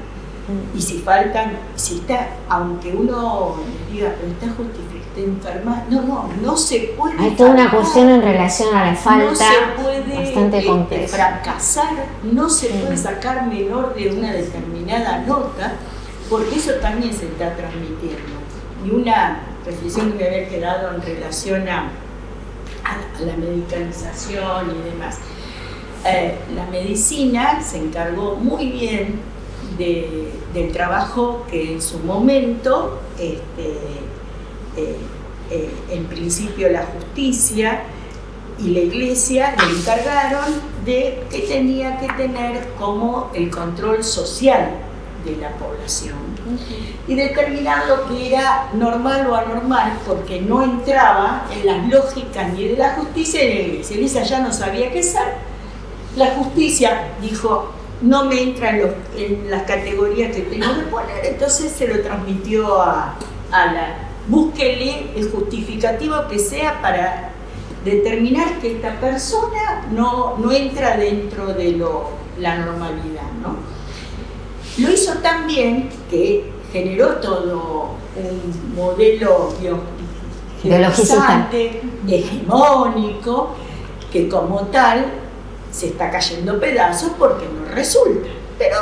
Y si faltan, si está, aunque uno diga, pero está justificado, enferma, no se puede. Hay toda una cuestión en relación a la falta, no se puede bastante compleja. Fracasar, no se puede sacar menor de una determinada nota, porque eso también se está transmitiendo. Y una reflexión que me había quedado en relación a la medicalización y demás. La medicina se encargó muy bien del trabajo que en su momento, en principio la justicia y la iglesia le encargaron de que tenía que tener como el control social de la población y determinar lo que era normal o anormal, porque no entraba en las lógicas ni de la justicia ni de la iglesia. La iglesia ya no sabía qué hacer. La justicia dijo, no me entra en las categorías que tengo que poner, entonces se lo transmitió a la... Búsquele el justificativo que sea para determinar que esta persona no entra dentro de la normalidad, ¿no? Lo hizo tan bien que generó todo un modelo biologizante, hegemónico, que como tal se está cayendo a pedazos porque no resulta. Pero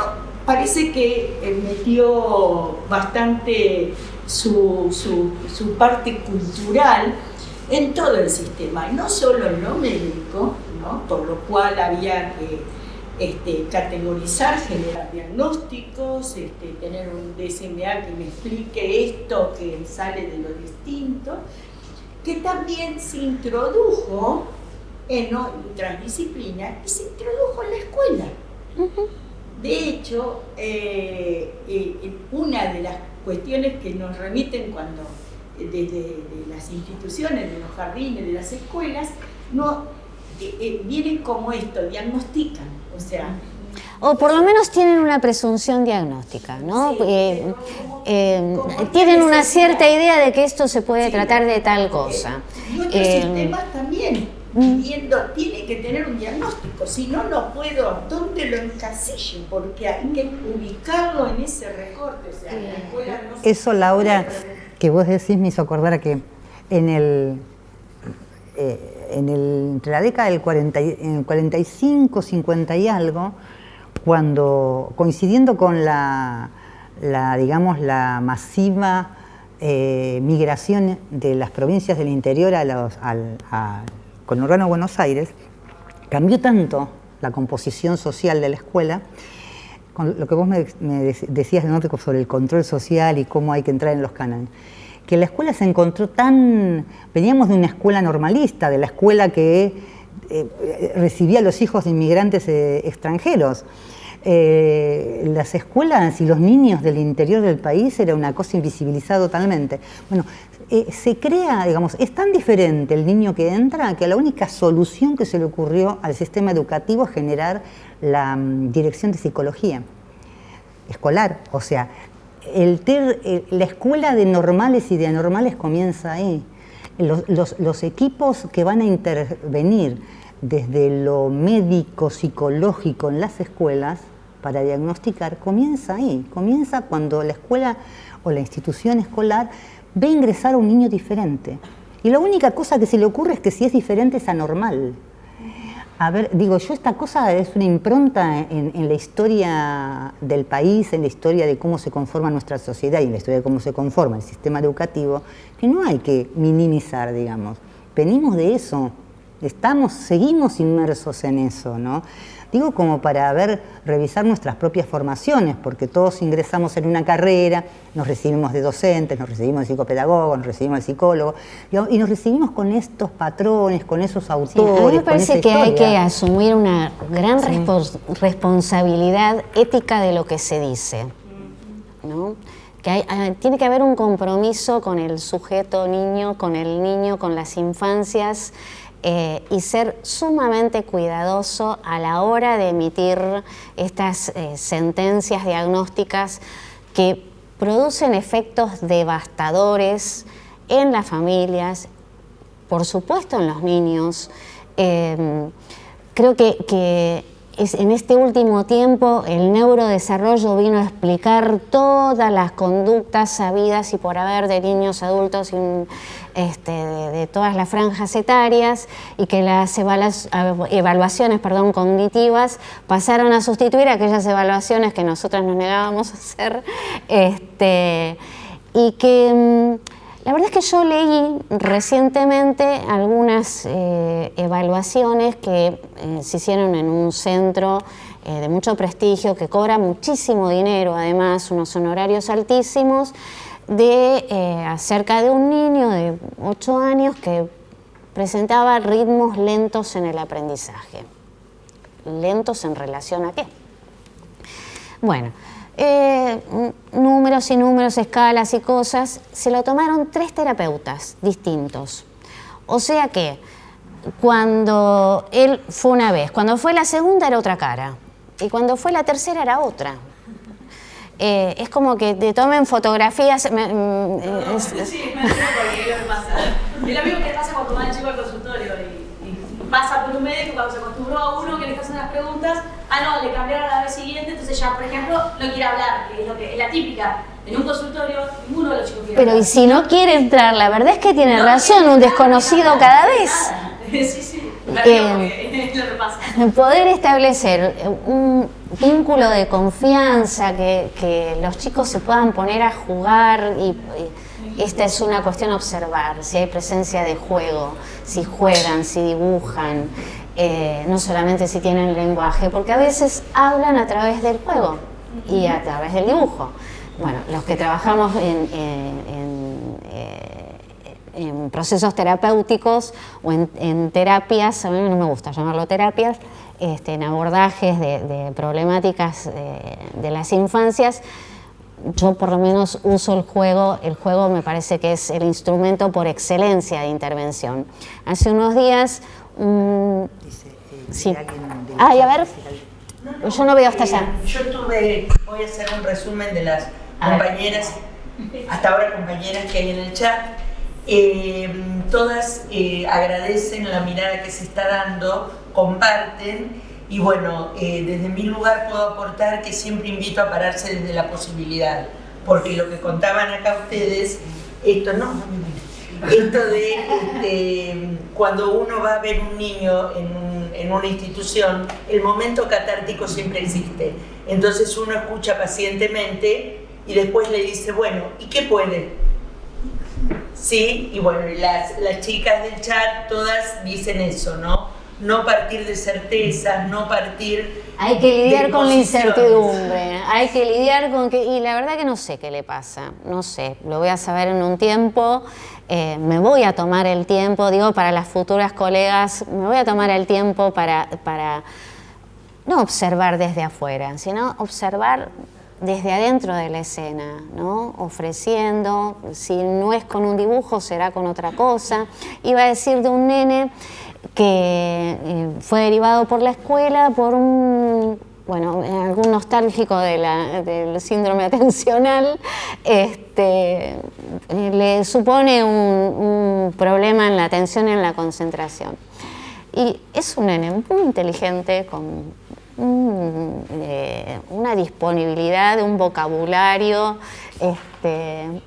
parece que metió bastante su parte cultural en todo el sistema, y no solo en lo médico, ¿no? Por lo cual había que categorizar, generar diagnósticos, tener un DSMA que me explique esto que sale de lo distinto, que también se introdujo en otras disciplinas y se introdujo en la escuela. De hecho, una de las cuestiones que nos remiten cuando desde las instituciones, de los jardines, de las escuelas, vienen como esto, diagnostican, o sea... O por lo menos tienen una presunción diagnóstica, ¿no? Sí, tienen una cierta idea de que esto se puede tratar de tal cosa. Y otros sistemas también, tiene que tener un diagnóstico, si no, no puedo, ¿dónde lo encasillo? Porque hay que ubicarlo en ese recorte, o sea, la escuela no se... Eso, Laura, que vos decís me hizo acordar a que entre la década del 45, 50 y algo, cuando coincidiendo con la masiva migración de las provincias del interior al conurbano de Buenos Aires, cambió tanto la composición social de la escuela, con lo que vos me decías sobre el control social y cómo hay que entrar en los cánones, que la escuela se encontró veníamos de una escuela normalista, de la escuela que recibía a los hijos de inmigrantes extranjeros. Las escuelas y los niños del interior del país era una cosa invisibilizada totalmente. Bueno, se crea, es tan diferente el niño que entra que la única solución que se le ocurrió al sistema educativo es generar la dirección de psicología escolar. O sea, la escuela de normales y de anormales comienza ahí. Los equipos que van a intervenir desde lo médico, psicológico en las escuelas para diagnosticar, comienza ahí. Comienza cuando la escuela o la institución escolar ve ingresar a un niño diferente. Y la única cosa que se le ocurre es que si es diferente es anormal. A ver, digo, yo esta cosa es una impronta en la historia del país, en la historia de cómo se conforma nuestra sociedad y en la historia de cómo se conforma el sistema educativo, que no hay que minimizar, digamos. Venimos de eso, seguimos inmersos en eso, ¿no? Digo como para revisar nuestras propias formaciones, porque todos ingresamos en una carrera, nos recibimos de docentes, nos recibimos de psicopedagogos, nos recibimos de psicólogos, digamos, y nos recibimos con estos patrones, con esos autores. Sí, a mí me parece que hay que asumir asumir una gran responsabilidad ética de lo que se dice, ¿no? Que tiene que haber un compromiso con el sujeto niño, con las infancias, y ser sumamente cuidadoso a la hora de emitir estas sentencias diagnósticas que producen efectos devastadores en las familias, por supuesto en los niños. Creo que en este último tiempo el neurodesarrollo vino a explicar todas las conductas sabidas y por haber de niños, adultos de todas las franjas etarias, y que las evaluaciones cognitivas pasaron a sustituir aquellas evaluaciones que nosotras nos negábamos a hacer, y que la verdad es que yo leí recientemente algunas evaluaciones que se hicieron en un centro de mucho prestigio, que cobra muchísimo dinero, además unos honorarios altísimos, acerca de un niño de 8 años que presentaba ritmos lentos en el aprendizaje. ¿Lentos en relación a qué? Bueno, números y números, escalas y cosas, se lo tomaron 3 terapeutas distintos. O sea que cuando él fue una vez, cuando fue la segunda era otra cara, y cuando fue la tercera era otra. Es como que te tomen fotografías. Sí, me entiendo porque es lo que pasa. Es lo mismo que pasa cuando va el chico al consultorio y pasa por un médico cuando se acostumbró a uno que le está haciendo las preguntas. No, le cambiaron a la vez siguiente, entonces ya, por ejemplo, no quiere hablar, que es la típica. En un consultorio, ninguno de los chicos quiere hablar. Pero y si no quiere entrar, la verdad es que tiene razón, un desconocido cada vez. Sí. Es lo que pasa. Poder establecer un vínculo de confianza, que los chicos se puedan poner a jugar, y esta es una cuestión a observar, si hay presencia de juego, si juegan, si dibujan, no solamente si tienen lenguaje, porque a veces hablan a través del juego y a través del dibujo. Bueno, los que trabajamos en procesos terapéuticos o en terapias, a mí no me gusta llamarlo terapias, en abordajes de problemáticas de las infancias, yo por lo menos uso el juego me parece que es el instrumento por excelencia de intervención. Hace unos días, sí. A ver, yo no veo hasta allá. Voy a hacer un resumen de las compañeras, hasta ahora compañeras que hay en el chat. Todas agradecen la mirada que se está dando, comparten, y bueno, desde mi lugar puedo aportar que siempre invito a pararse desde la posibilidad, porque lo que contaban acá ustedes, esto de cuando uno va a ver un niño en una institución, el momento catártico siempre existe, entonces uno escucha pacientemente y después le dice, bueno, ¿y qué puede? Sí, y bueno, las chicas del chat todas dicen eso, ¿no? No partir de certezas, no partir. Hay que lidiar con la incertidumbre, hay que lidiar con que. Y la verdad que no sé qué le pasa, no sé, lo voy a saber en un tiempo, me voy a tomar el tiempo, digo, para las futuras colegas, me voy a tomar el tiempo para no observar desde afuera, sino observar desde adentro de la escena, ¿no? Ofreciendo, si no es con un dibujo, será con otra cosa. Iba a decir de un nene que fue derivado por la escuela por algún nostálgico del síndrome atencional, le supone un problema en la atención y en la concentración. Y es un nene muy inteligente, con una disponibilidad, un vocabulario,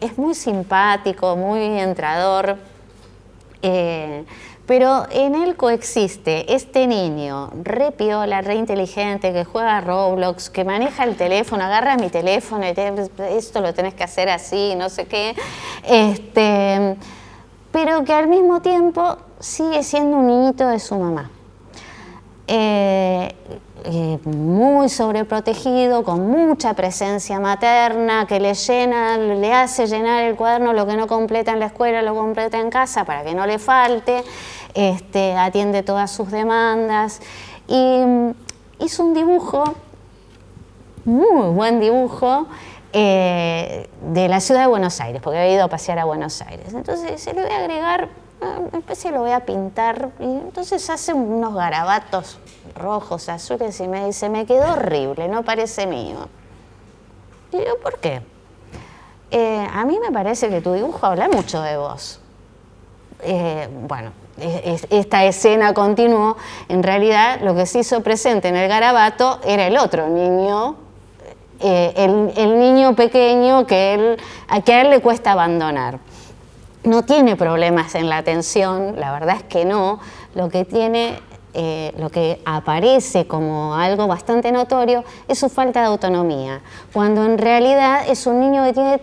es muy simpático, muy entrador. Pero en él coexiste este niño re piola, re inteligente, que juega a Roblox, que maneja el teléfono, agarra mi teléfono y esto lo tenés que hacer así, no sé qué, pero que al mismo tiempo sigue siendo un niñito de su mamá. Muy sobreprotegido, con mucha presencia materna, que le hace llenar el cuaderno lo que no completa en la escuela, lo completa en casa para que no le falte, atiende todas sus demandas. Y hizo un dibujo, muy buen dibujo, de la ciudad de Buenos Aires, porque había ido a pasear a Buenos Aires. Entonces se le voy a agregar, lo voy a pintar, y entonces hace unos garabatos rojos, azules, y me dice, me quedó horrible, no parece mío. Y yo, ¿por qué? A mí me parece que tu dibujo habla mucho de vos. Bueno, esta escena continuó. En realidad, lo que se hizo presente en el garabato era el otro niño, el niño pequeño que a él le cuesta abandonar. No tiene problemas en la atención, la verdad es que no. Lo que aparece como algo bastante notorio es su falta de autonomía, cuando en realidad es un niño que tiene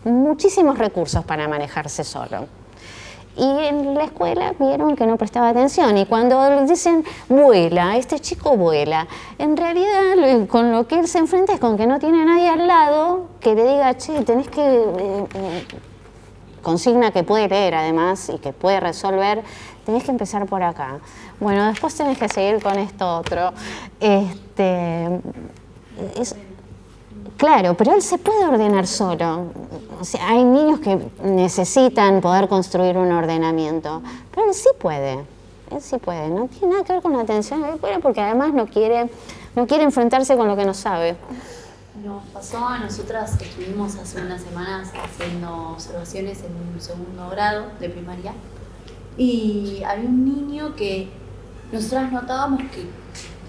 muchísimos recursos para manejarse solo. Y en la escuela vieron que no prestaba atención, y cuando le dicen vuela, este chico vuela, en realidad con lo que él se enfrenta es con que no tiene nadie al lado que le diga, che, tenés que... consigna que puede leer además y que puede resolver, tenés que empezar por acá. Bueno, después tenés que seguir con esto otro. Claro, pero él se puede ordenar solo. O sea, hay niños que necesitan poder construir un ordenamiento, pero él sí puede. No tiene nada que ver con la atención a la escuela, porque además no quiere enfrentarse con lo que no sabe. Nos pasó a nosotras, estuvimos hace unas semanas haciendo observaciones en un segundo grado de primaria, y había un niño que nosotras notábamos que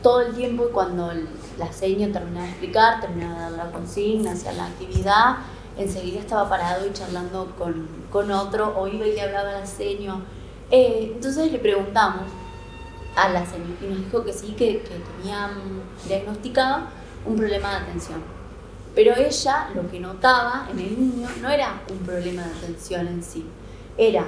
todo el tiempo, cuando la seño terminaba de explicar, terminaba de dar la consigna, hacía la actividad, enseguida estaba parado y charlando con otro, o iba y le hablaba a la seño. Entonces le preguntamos a la seño y nos dijo que sí, que tenían diagnosticado un problema de atención. Pero ella lo que notaba en el niño no era un problema de atención en sí, era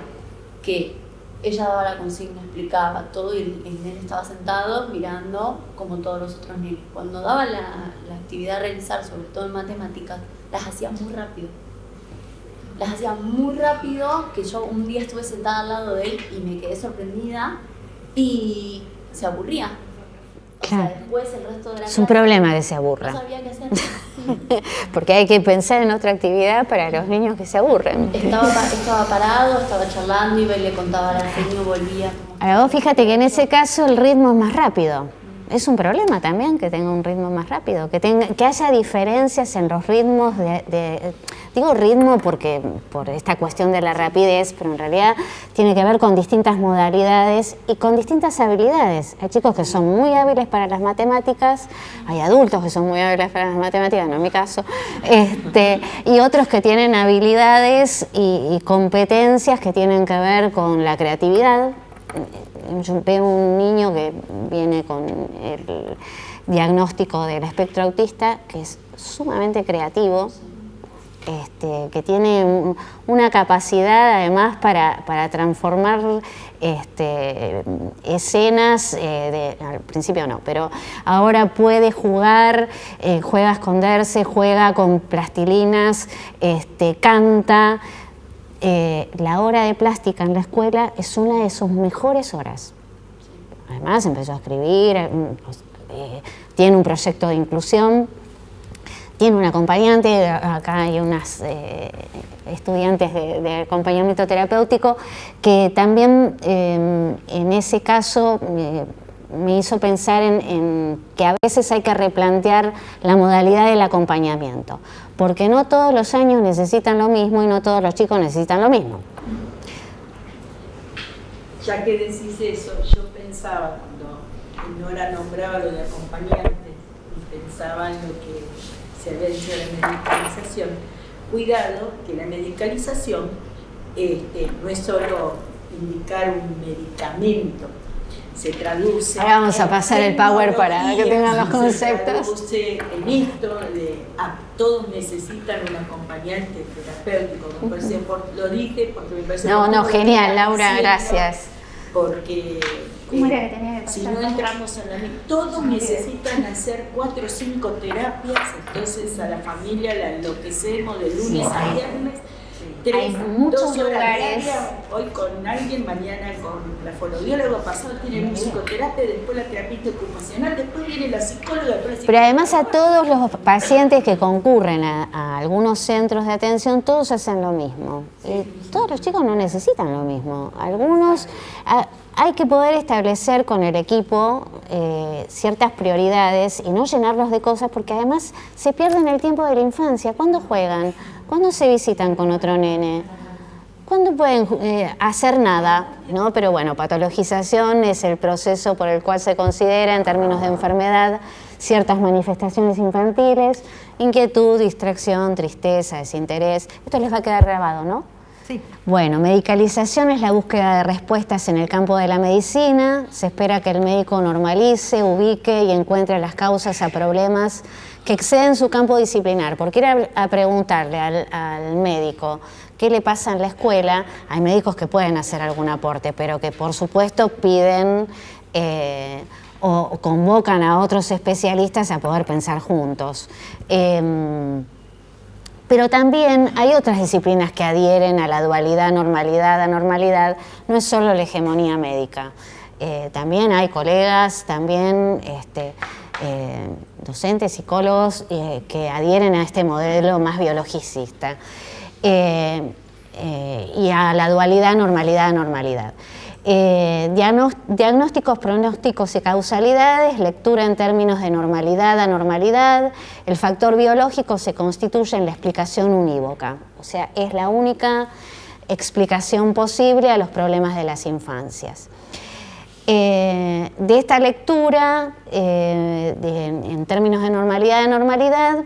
que ella daba la consigna, explicaba todo, y el nene estaba sentado mirando como todos los otros nenes. Cuando daba la actividad a realizar, sobre todo en matemáticas, las hacía muy rápido. Que yo un día estuve sentada al lado de él y me quedé sorprendida y se aburría. Claro. O sea, después el resto de la es un clase problema que se aburra. No sabía qué hacer. Porque hay que pensar en otra actividad para los niños que se aburren. Estaba parado, estaba charlando, iba y le contaba a la señora, volvía. Ahora vos fíjate que en ese caso el ritmo es más rápido. Es un problema también que tenga un ritmo más rápido, que haya diferencias en los ritmos digo ritmo porque por esta cuestión de la rapidez, pero en realidad tiene que ver con distintas modalidades y con distintas habilidades. Hay chicos que son muy hábiles para las matemáticas, hay adultos que son muy hábiles para las matemáticas, no en mi caso, y otros que tienen habilidades y competencias que tienen que ver con la creatividad. Yo veo un niño que viene con el diagnóstico del espectro autista, que es sumamente creativo, que tiene una capacidad además para transformar escenas, al principio no, pero ahora puede jugar, juega a esconderse, juega con plastilinas, canta. La hora de plástica en la escuela es una de sus mejores horas. Además empezó a escribir, tiene un proyecto de inclusión, tiene un acompañante, acá hay unas estudiantes de acompañamiento terapéutico que también en ese caso me hizo pensar en que a veces hay que replantear la modalidad del acompañamiento, porque no todos los años necesitan lo mismo y no todos los chicos necesitan lo mismo. Ya que decís eso, yo pensaba cuando Nora nombraba lo de acompañantes y pensaba en lo que se había dicho de la medicalización. Cuidado que la medicalización no es solo indicar un medicamento se traduce. Ahora vamos a pasar el power para que tengan los se conceptos. traduce en esto todos necesitan un acompañante terapéutico. Me parece, lo dije porque me parece. No, genial, Laura, gracias. Porque ¿Cómo era que tenía que si pasar? no entramos en todos necesitan hacer 4 o 5 terapias, entonces a la familia la enloquecemos de lunes a viernes. Hay muchos 2 horas lugares. diarias, hoy con alguien, mañana con la fonoaudióloga, pasado tienen musicoterapia, después la terapista ocupacional, después viene la psicóloga. Pero además a todos los pacientes que concurren a algunos centros de atención, todos hacen lo mismo. Y todos los chicos no necesitan lo mismo. Algunos, hay que poder establecer con el equipo ciertas prioridades y no llenarlos de cosas, porque además se pierden el tiempo de la infancia. ¿Cuándo juegan? ¿Cuándo se visitan con otro nene? ¿Cuándo pueden hacer nada? ¿No? Pero bueno, patologización es el proceso por el cual se considera en términos de enfermedad ciertas manifestaciones infantiles, inquietud, distracción, tristeza, desinterés. Esto les va a quedar grabado, ¿no? Sí. Bueno, medicalización es la búsqueda de respuestas en el campo de la medicina. Se espera que el médico normalice, ubique y encuentre las causas a problemas que exceden su campo disciplinar. Porque ir a preguntarle al médico qué le pasa en la escuela, hay médicos que pueden hacer algún aporte, pero que por supuesto piden o convocan a otros especialistas a poder pensar juntos. Pero también hay otras disciplinas que adhieren a la dualidad normalidad-anormalidad, no es solo la hegemonía médica. También hay colegas, también docentes, psicólogos que adhieren a este modelo más biologicista y a la dualidad normalidad-anormalidad. Diagnósticos, pronósticos y causalidades, lectura en términos de normalidad, anormalidad. El factor biológico se constituye en la explicación unívoca, o sea, es la única explicación posible a los problemas de las infancias. De esta lectura, en términos de normalidad,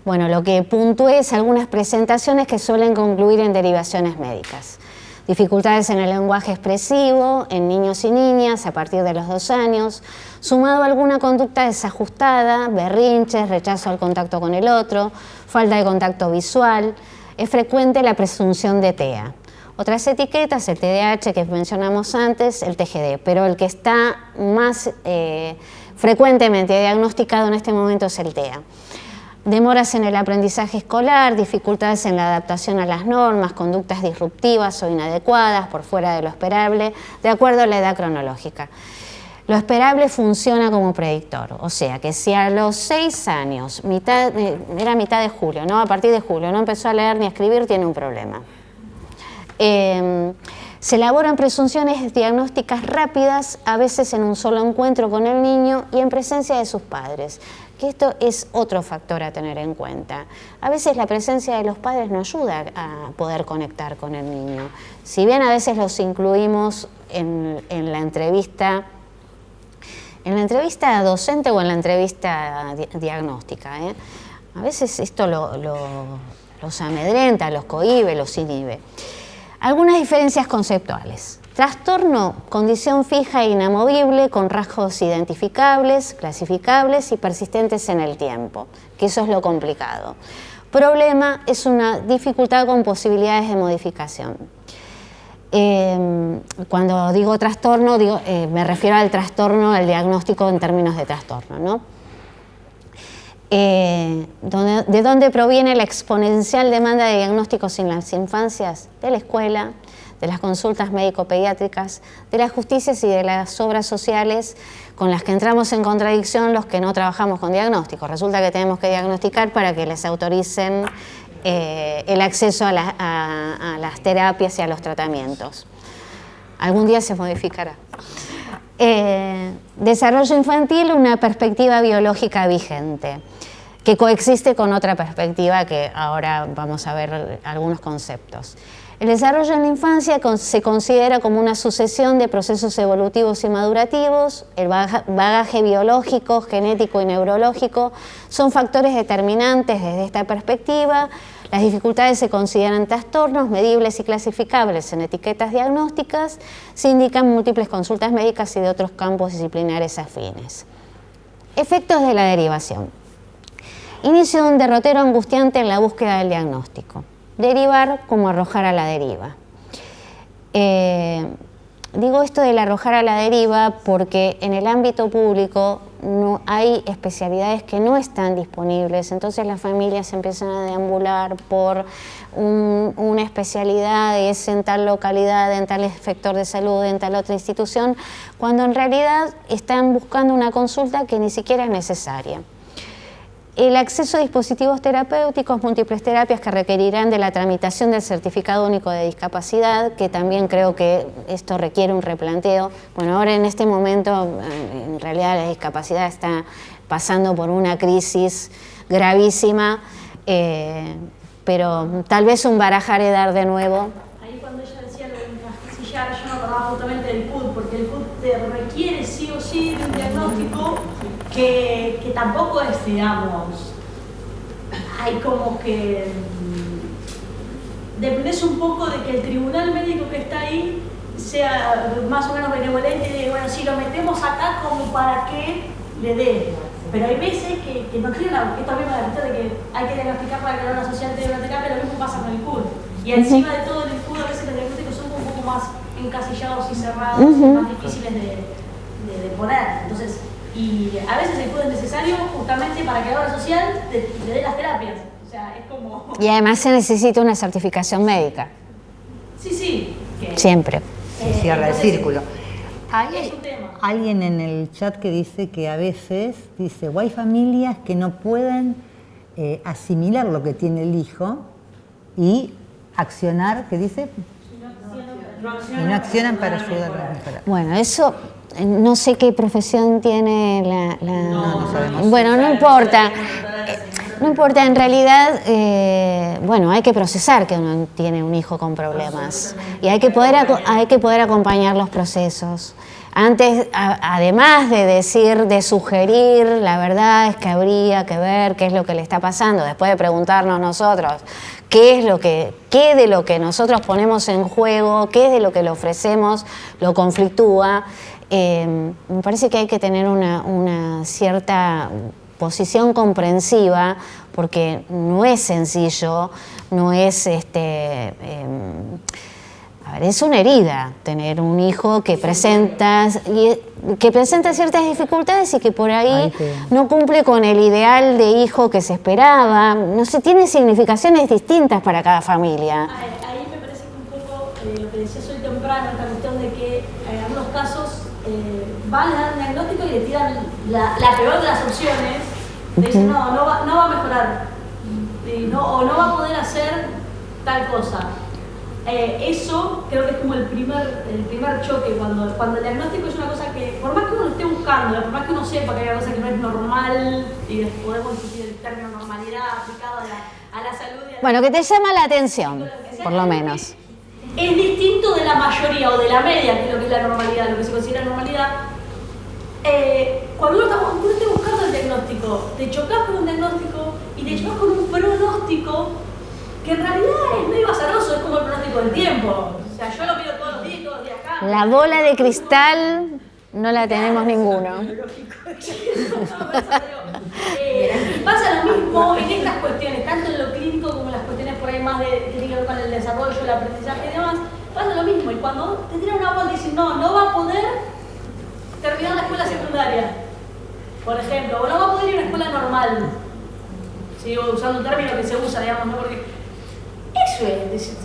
bueno, lo que puntué es algunas presentaciones que suelen concluir en derivaciones médicas. Dificultades en el lenguaje expresivo en niños y niñas a partir de los 2 años, sumado a alguna conducta desajustada, berrinches, rechazo al contacto con el otro, falta de contacto visual. Es frecuente la presunción de TEA. Otras etiquetas, el TDAH que mencionamos antes, el TGD, pero el que está más frecuentemente diagnosticado en este momento es el TEA. Demoras en el aprendizaje escolar, dificultades en la adaptación a las normas, conductas disruptivas o inadecuadas por fuera de lo esperable, de acuerdo a la edad cronológica. Lo esperable funciona como predictor, o sea que si a los 6 años, era mitad de julio, ¿no? A partir de julio no empezó a leer ni a escribir, tiene un problema. Se elaboran presunciones diagnósticas rápidas, a veces en un solo encuentro con el niño y en presencia de sus padres, que esto es otro factor a tener en cuenta. A veces la presencia de los padres no ayuda a poder conectar con el niño. Si bien a veces los incluimos en la entrevista docente o en la entrevista diagnóstica, a veces esto los amedrenta, los cohíbe, los inhibe. Algunas diferencias conceptuales. Trastorno, condición fija e inamovible con rasgos identificables, clasificables y persistentes en el tiempo, que eso es lo complicado. Problema es una dificultad con posibilidades de modificación. Cuando digo trastorno, me refiero al trastorno, al diagnóstico en términos de trastorno, ¿no? ¿De dónde proviene la exponencial demanda de diagnósticos en las infancias? De la escuela, de las consultas médico-pediátricas, de las justicias y de las obras sociales con las que entramos en contradicción los que no trabajamos con diagnósticos. Resulta que tenemos que diagnosticar para que les autoricen el acceso a las terapias y a los tratamientos. Algún día se modificará. Desarrollo infantil, una perspectiva biológica vigente, que coexiste con otra perspectiva que ahora vamos a ver algunos conceptos. El desarrollo en la infancia se considera como una sucesión de procesos evolutivos y madurativos. El bagaje biológico, genético y neurológico son factores determinantes desde esta perspectiva. Las dificultades se consideran trastornos medibles y clasificables en etiquetas diagnósticas, se indican múltiples consultas médicas y de otros campos disciplinares afines. Efectos de la derivación. Inicio de un derrotero angustiante en la búsqueda del diagnóstico. Derivar como arrojar a la deriva. Digo esto del arrojar a la deriva porque en el ámbito público no hay especialidades que no están disponibles, entonces las familias empiezan a deambular por una especialidad, es en tal localidad, en tal sector de salud, en tal otra institución, cuando en realidad están buscando una consulta que ni siquiera es necesaria. El acceso a dispositivos terapéuticos, múltiples terapias que requerirán de la tramitación del certificado único de discapacidad, que también creo que esto requiere un replanteo. Bueno, ahora en este momento, en realidad la discapacidad está pasando por una crisis gravísima, pero tal vez un barajar y dar de nuevo. Ahí cuando ella decía lo de encasillar, yo me acordaba justamente del CUD, porque el CUD te requiere sí o sí de un diagnóstico que tampoco es, digamos, hay como que dependés un poco de que el tribunal médico que está ahí sea más o menos benevolente y de, bueno, si lo metemos acá como para que le dé. Pero hay veces que no tienen esta misma cuestión de que hay que diagnosticar para que la obra social tenga una terapia, lo mismo pasa con el CUD. Y encima de todo en el CUD a veces los diagnósticos son un poco más encasillados y cerrados, más difíciles de poner. Entonces, y a veces el CUD es necesario justamente para que la obra social le dé las terapias. O sea, es como... Y además se necesita una certificación médica. Sí. Siempre. Se cierra el círculo. Es un tema. Alguien en el chat que dice que a veces, dice, o hay familias que no pueden asimilar lo que tiene el hijo y accionar, ¿qué dice? Y no accionan para ayudarlo a mejorar. Bueno, eso... No sé qué profesión tiene No sabemos. Bueno, no importa. No importa, en realidad, bueno, hay que procesar que uno tiene un hijo con problemas y hay que poder acompañar los procesos. Antes, además de decir, de sugerir, la verdad es que habría que ver qué es lo que le está pasando, después de preguntarnos nosotros qué de lo que nosotros ponemos en juego, qué de lo que le ofrecemos lo conflictúa. Me parece que hay que tener una cierta posición comprensiva porque no es sencillo, no es es una herida tener un hijo que presenta ciertas dificultades y que por ahí no cumple con el ideal de hijo que se esperaba. No sé, tiene significaciones distintas para cada familia. Ahí me parece que un poco lo que decías hoy temprano, esta cuestión de que en algunos casos van a dar un diagnóstico y le tiran la peor de las opciones. Le dicen, no va a mejorar, o no va a poder hacer tal cosa. Eso creo que es como el primer choque, cuando el diagnóstico es una cosa que, por más que uno lo esté buscando, por más que uno sepa que hay una cosa que no es normal, y podemos discutir el término normalidad aplicado a la salud. Bueno, que te llama la atención, por lo menos. Es distinto de la mayoría o de la media, que es lo que es la normalidad, lo que se considera normalidad. Cuando uno esté buscando el diagnóstico, te chocas con un diagnóstico y te chocas con un pronóstico que en realidad es medio azaroso, es como el pronóstico del tiempo. O sea, yo lo miro todos los días acá. La bola de cristal no la tenemos ninguno. Y pasa lo mismo en estas cuestiones, tanto en lo clínico como en las cuestiones por ahí más que tienen que ver con el desarrollo, el aprendizaje y demás. Pasa lo mismo, y cuando te tiran una bola y dicen no va a poder terminar la escuela secundaria, por ejemplo, o no va a poder ir a una escuela normal. Sigo usando un término que se usa, digamos, ¿no? Porque eso es,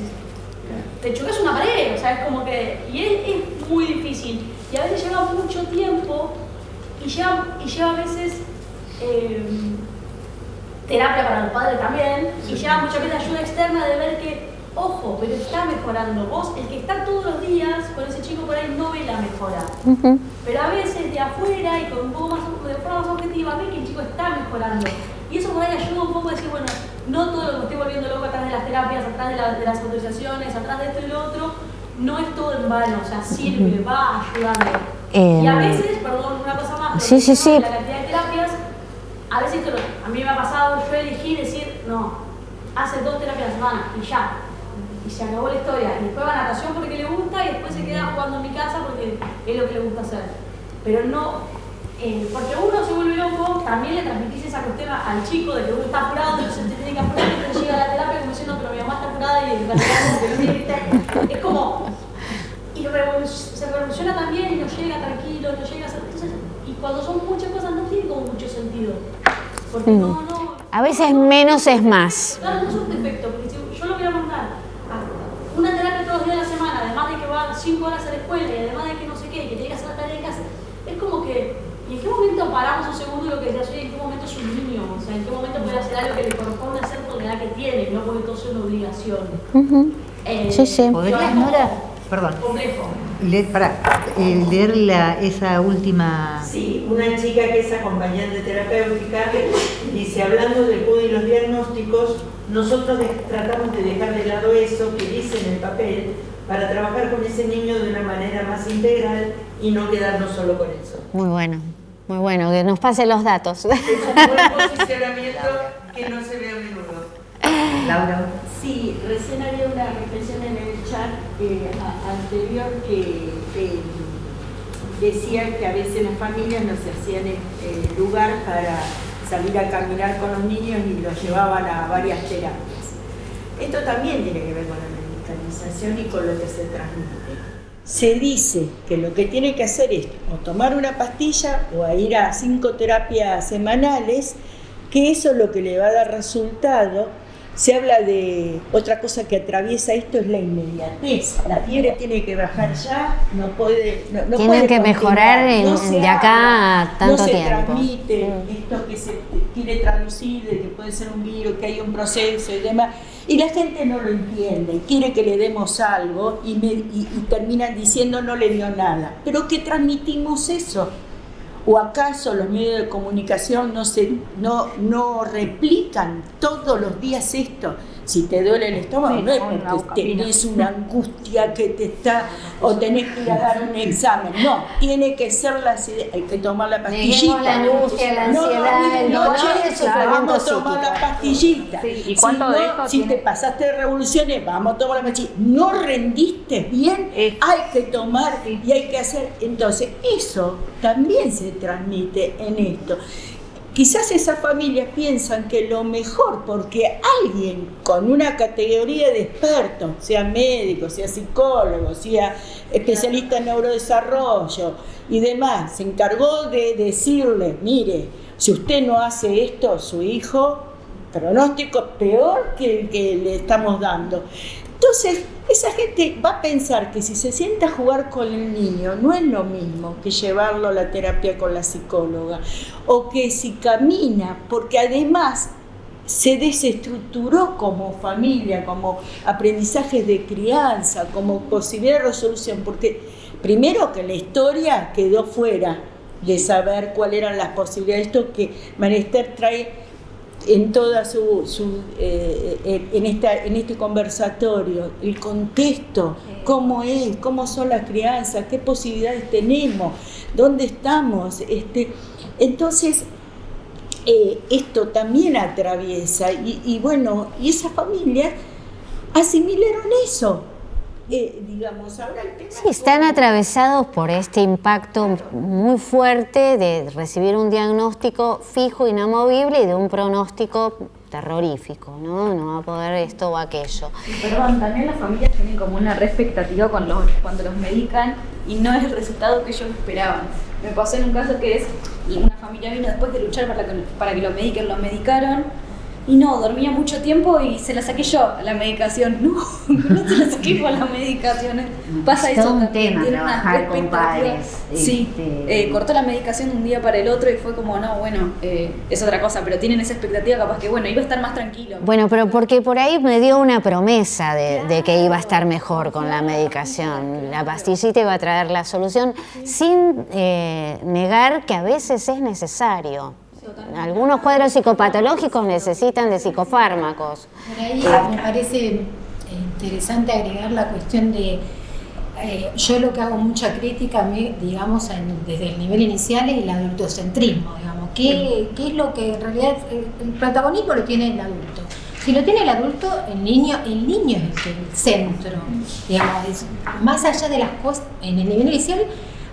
te chocas una pared, o sea, es como que, y es muy difícil, y a veces lleva mucho tiempo, y lleva a veces terapia para los padres también, y lleva muchas veces ayuda externa de ver que, ojo, pero está mejorando. Vos, el que está todos los días con ese chico por ahí, no ve la mejora. Pero a veces de afuera y con un poco más, de forma más objetiva, ve que el chico está mejorando. Y eso por ahí ayuda un poco a decir, bueno, no todo lo que me estoy volviendo loco atrás de las terapias, atrás de las autorizaciones, atrás de esto y lo otro, no es todo en vano, o sea, sirve, va ayudando. Y a veces, perdón, una cosa más, sí. la cantidad de terapias, a veces a mí me ha pasado, yo elegí decir, no, hace 2 terapias a la semana y ya. Y se acabó la historia. Y después va a natación porque le gusta y después se queda jugando en mi casa porque es lo que le gusta hacer. Pero no, porque uno se vuelve loco, también le transmitís esa cuestión al chico de que uno está apurado, entonces te tiene que apurar y te llega a la terapia como diciendo, pero mi mamá está apurada y en realidad como que no tiene. Es como, y se revoluciona también y no llega tranquilo, no llega a hacer. Entonces, y cuando son muchas cosas no tiene como mucho sentido. Porque no. A veces menos es más. Claro, no es un defecto, porque si yo lo voy a mandar a una terapia todos los días de la semana, además de que va 5 horas a la escuela y además de que no sé qué, que tiene que hacer la tarea en casa, es como que, ¿y en qué momento paramos un segundo lo que decía soy? ¿En qué momento es un niño? O sea, ¿en qué momento puede hacer algo que le corresponde hacer por la edad que tiene? No porque todo sea una obligación. Sí, sí. ¿Podrías, Nora? Perdón. Complejo. Leer esa última... Sí, una chica que es acompañante terapéutica dice, hablando del PUD y los diagnósticos, nosotros tratamos de dejar de lado eso que dice en el papel para trabajar con ese niño de una manera más integral y no quedarnos solo con eso. Muy bueno, que nos pase los datos. Es un buen posicionamiento que no se ve a menudo. Laura. Sí, recién había una reflexión en el chat anterior que decía que a veces las familias no se hacían lugar para salir a caminar con los niños y los llevaban a varias terapias. Esto también tiene que ver con la medicalización y con lo que se transmite. Se dice que lo que tiene que hacer es o tomar una pastilla o a ir a 5 terapias semanales, que eso es lo que le va a dar resultado. Se habla de otra cosa que atraviesa esto, es la inmediatez. La fiebre tiene que bajar ya, no puede. No Tienen puede que mejorar de acá a tanto tiempo. No se transmite esto que se quiere traducir, de que puede ser un virus, que hay un proceso y demás. Y la gente no lo entiende, quiere que le demos algo y terminan diciendo no le dio nada. ¿Pero qué transmitimos eso? ¿O acaso los medios de comunicación no replican todos los días esto? Si te duele el estómago, no es porque tenés una angustia que te está, o tenés que ir a dar un examen. No, tiene que ser hay que tomar la pastillita. La angustia, la ansiedad, el dolor, vamos a tomar la pastillita. Sí, ¿y cuánto de esto si te pasaste de revoluciones, vamos a tomar la pastillita. No rendiste bien, hay que tomar y hay que hacer. Entonces, eso también se transmite en esto. Quizás esas familias piensan que lo mejor, porque alguien con una categoría de experto, sea médico, sea psicólogo, sea especialista en neurodesarrollo y demás, se encargó de decirle, mire, si usted no hace esto, su hijo, pronóstico peor que el que le estamos dando. Entonces, esa gente va a pensar que si se sienta a jugar con el niño no es lo mismo que llevarlo a la terapia con la psicóloga, o que si camina, porque además se desestructuró como familia, como aprendizajes de crianza, como posibilidad de resolución, porque primero que la historia quedó fuera de saber cuáles eran las posibilidades, esto que María Esther trae en toda en este conversatorio, el contexto, cómo es, cómo son las crianzas, qué posibilidades tenemos, dónde estamos. Entonces, esto también atraviesa, y esas familias asimilaron eso. Digamos, ahora el tema Sí, están atravesados por este impacto muy fuerte de recibir un diagnóstico fijo, inamovible, y de un pronóstico terrorífico, ¿no? No va a poder esto o aquello. Perdón, también las familias tienen como una re expectativa cuando los medican y no es el resultado que ellos esperaban. Me pasó en un caso que una familia vino después de luchar para que lo mediquen, lo medicaron. Y no, dormía mucho tiempo y se la saqué yo a la medicación. No te la saqué por la medicación. Pasa es eso. todo un tema tiene trabajar con padres. Sí, cortó la medicación de un día para el otro y fue como, no, bueno, es otra cosa, pero tienen esa expectativa capaz que, bueno, iba a estar más tranquilo. Bueno, pero porque por ahí me dio una promesa de que iba a estar mejor con la medicación. La pastillita iba a traer la solución, sin negar que a veces es necesario. Algunos cuadros psicopatológicos necesitan de psicofármacos. Por ahí me parece interesante agregar la cuestión de, yo lo que hago mucha crítica, digamos, desde el nivel inicial es el adultocentrismo, digamos. ¿Qué es lo que en realidad el protagonismo lo tiene el adulto? Si lo tiene el adulto, el niño es el centro, digamos, es más allá de las cosas, en el nivel inicial,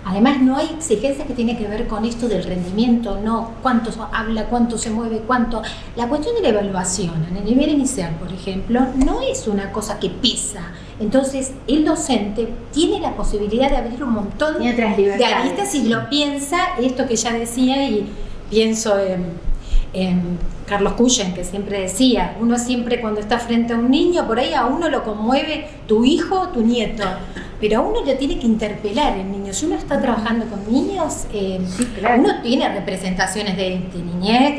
además no hay exigencias que tienen que ver con esto del rendimiento, no cuánto habla, cuánto se mueve, cuánto. La cuestión de la evaluación en el nivel inicial, por ejemplo, no es una cosa que pesa. Entonces, el docente tiene la posibilidad de abrir un montón de aristas y lo piensa, esto que ya decía, y pienso en Carlos Cuyen, que siempre decía, uno siempre cuando está frente a un niño, por ahí a uno lo conmueve tu hijo o tu nieto, pero a uno lo tiene que interpelar el niño. Si uno está trabajando con niños, uno tiene representaciones de niñez,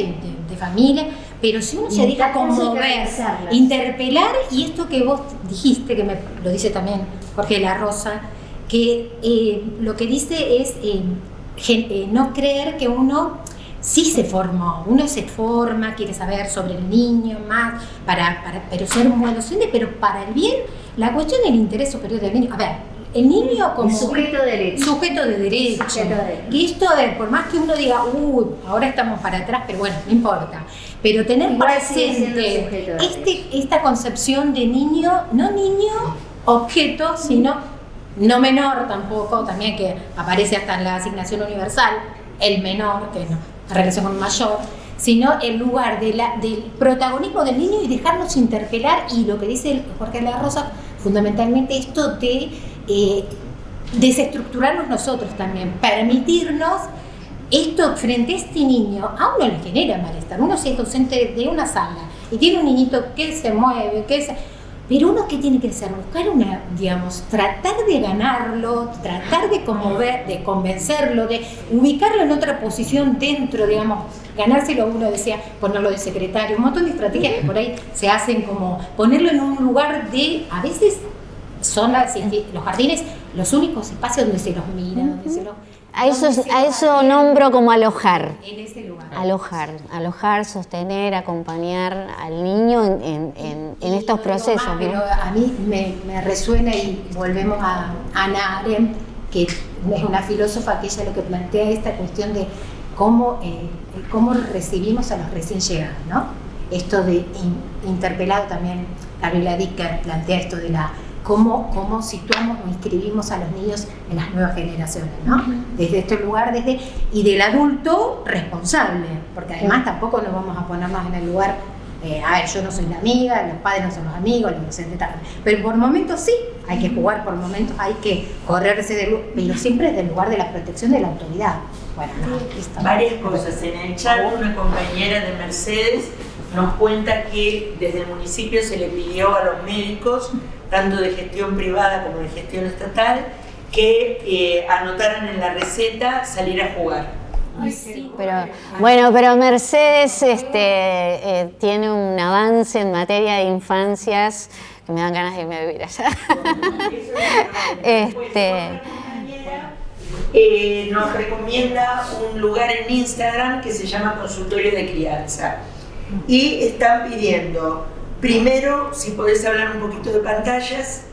de familia, pero si uno se deja conmover, interpelar, y esto que vos dijiste, que me lo dice también Jorge de la Rosa, que lo que dice es no creer que uno sí se formó, uno se forma, quiere saber sobre el niño más, pero ser un buen docente, pero para el bien, la cuestión del interés superior del niño. A ver, el niño como sujeto de derecho. Sujeto de derecho. Que esto, a ver, por más que uno diga, ahora estamos para atrás, pero bueno, no importa. Pero tener presente esta concepción de niño, no niño objeto, sino no menor tampoco, también que aparece hasta en la asignación universal, el menor, que no, en relación con un mayor, sino el lugar del protagonismo del niño y dejarnos interpelar, y lo que dice Jorge de la Rosa, fundamentalmente esto de desestructurarnos nosotros también, permitirnos esto frente a este niño. A uno le genera malestar, uno si es docente de una sala y tiene un niñito que se mueve, pero uno ¿qué tiene que hacer? Buscar tratar de ganarlo, tratar de conmover, de convencerlo, de ubicarlo en otra posición dentro, ganárselo. Uno decía, ponerlo de secretario, un montón de estrategias que por ahí se hacen, como ponerlo en un lugar a veces son los jardines los únicos espacios donde se los mira, donde se los... A eso nombro como alojar. En ese lugar. Alojar, sostener, acompañar al niño en estos procesos. Más, pero a mí me resuena, y volvemos a Hannah Arendt, que es una filósofa, que ella lo que plantea esta cuestión de cómo recibimos a los recién llegados, ¿no? Esto de interpelado también, Gabriela Dicker plantea esto de cómo situamos o inscribimos a los niños en las nuevas generaciones, ¿no? Desde este lugar, y del adulto responsable, porque además tampoco nos vamos a ponernos en el lugar, yo no soy la amiga, los padres no son los amigos, los docentes tal, pero por momentos sí, hay que jugar, por momentos hay que correrse pero siempre desde el lugar de la protección de la autoridad. Bueno, varias cosas. En el chat, una compañera de Mercedes nos cuenta que desde el municipio se le pidió a los médicos, tanto de gestión privada como de gestión estatal, que anotaran en la receta salir a jugar. Pero Mercedes tiene un avance en materia de infancias que me dan ganas de irme a vivir allá. Nos recomienda un lugar en Instagram que se llama Consultorio de Crianza, y están pidiendo, primero, si podés hablar un poquito de pantallas.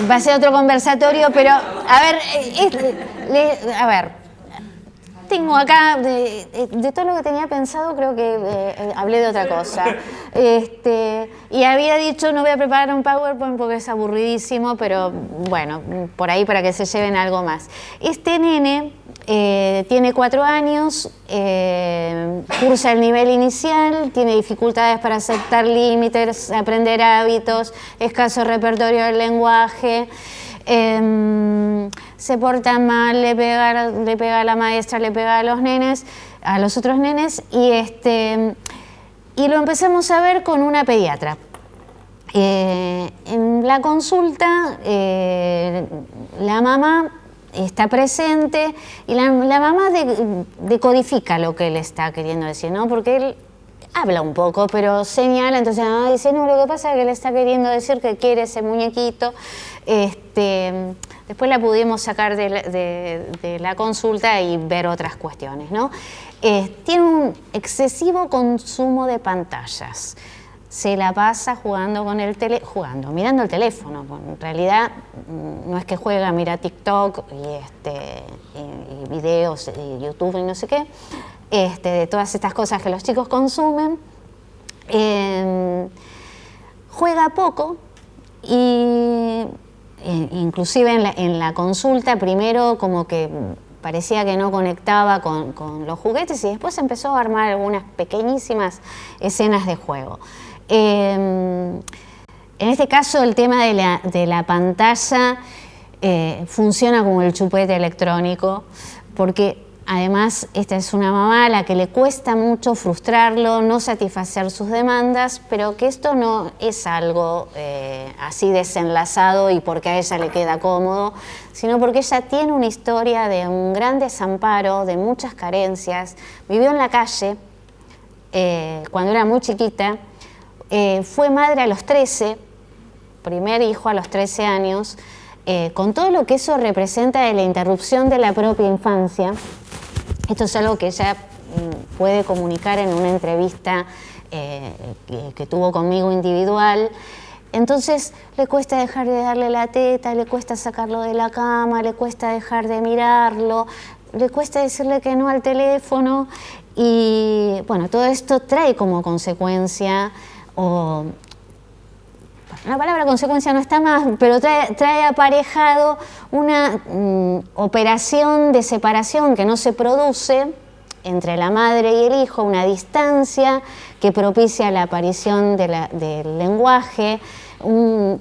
Va a ser otro conversatorio, pero a ver, tengo acá, de todo lo que tenía pensado, creo que hablé de otra cosa. Y había dicho, no voy a preparar un PowerPoint porque es aburridísimo, pero bueno, por ahí para que se lleven algo más. Este nene tiene 4 años, cursa el nivel inicial, tiene dificultades para aceptar límites, aprender hábitos, escaso repertorio del lenguaje. Se porta mal, le pega a la maestra, le pega a los otros nenes, y lo empezamos a ver con una pediatra. En la consulta, la mamá está presente, y la mamá decodifica lo que él está queriendo decir, ¿no? Porque él habla un poco, pero señala, entonces la mamá dice, no, lo que pasa es que él está queriendo decir que quiere ese muñequito. Después la pudimos sacar de la consulta y ver otras cuestiones, ¿no? Tiene un excesivo consumo de pantallas. Se la pasa jugando mirando el teléfono. En realidad no es que juega, mira TikTok y videos de YouTube y no sé qué. de todas estas cosas que los chicos consumen. Juega poco y inclusive en la consulta primero como que parecía que no conectaba con los juguetes y después empezó a armar algunas pequeñísimas escenas de juego. En este caso el tema de la pantalla funciona como el chupete electrónico, porque además esta es una mamá a la que le cuesta mucho frustrarlo, no satisfacer sus demandas, pero que esto no es algo así desenlazado y porque a ella le queda cómodo, sino porque ella tiene una historia de un gran desamparo, de muchas carencias. Vivió en la calle cuando era muy chiquita, fue madre a los 13, primer hijo a los 13 años, con todo lo que eso representa de la interrupción de la propia infancia. Esto es algo que ella puede comunicar en una entrevista que tuvo conmigo individual. Entonces le cuesta dejar de darle la teta, le cuesta sacarlo de la cama, le cuesta dejar de mirarlo, le cuesta decirle que no al teléfono. Y bueno, todo esto trae como consecuencia, la palabra consecuencia no está más, pero trae aparejado una operación de separación que no se produce entre la madre y el hijo, una distancia que propicia la aparición del lenguaje, del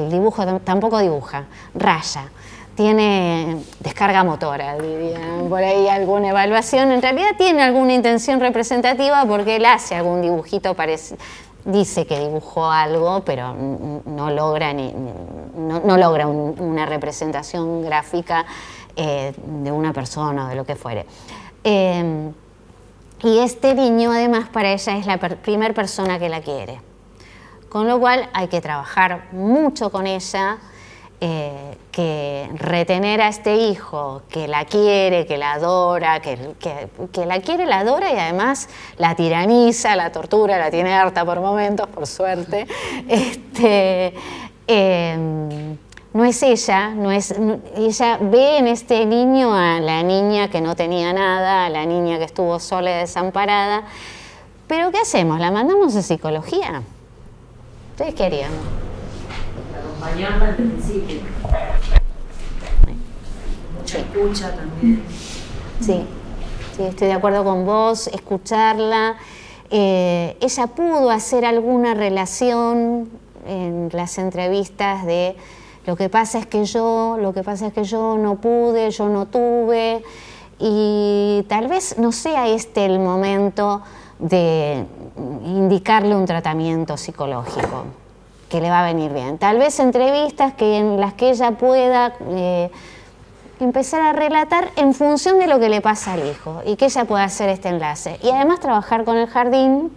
dibujo, tampoco dibuja, raya. Tiene descarga motora, dirían por ahí alguna evaluación. En realidad tiene alguna intención representativa porque él hace algún dibujito parecido. Dice que dibujó algo, pero no logra, no logra una representación gráfica de una persona o de lo que fuere. Y este niño, además, para ella es la primera persona que la quiere. Con lo cual hay que trabajar mucho con ella, que retener a este hijo que la quiere, que la adora, que la quiere, la adora y además la tiraniza, la tortura, la tiene harta por momentos, por suerte. No es ella, ella ve en este niño a la niña que no tenía nada, a la niña que estuvo sola y desamparada. Pero ¿qué hacemos? ¿La mandamos a psicología? ¿Ustedes qué harían? Acompañarla al principio. Mucha escucha también. Sí, estoy de acuerdo con vos, escucharla. Ella pudo hacer alguna relación en las entrevistas de lo que pasa es que yo no pude, yo no tuve, y tal vez no sea este el momento de indicarle un tratamiento psicológico que le va a venir bien. Tal vez entrevistas en las que ella pueda empezar a relatar en función de lo que le pasa al hijo y que ella pueda hacer este enlace. Y además trabajar con el jardín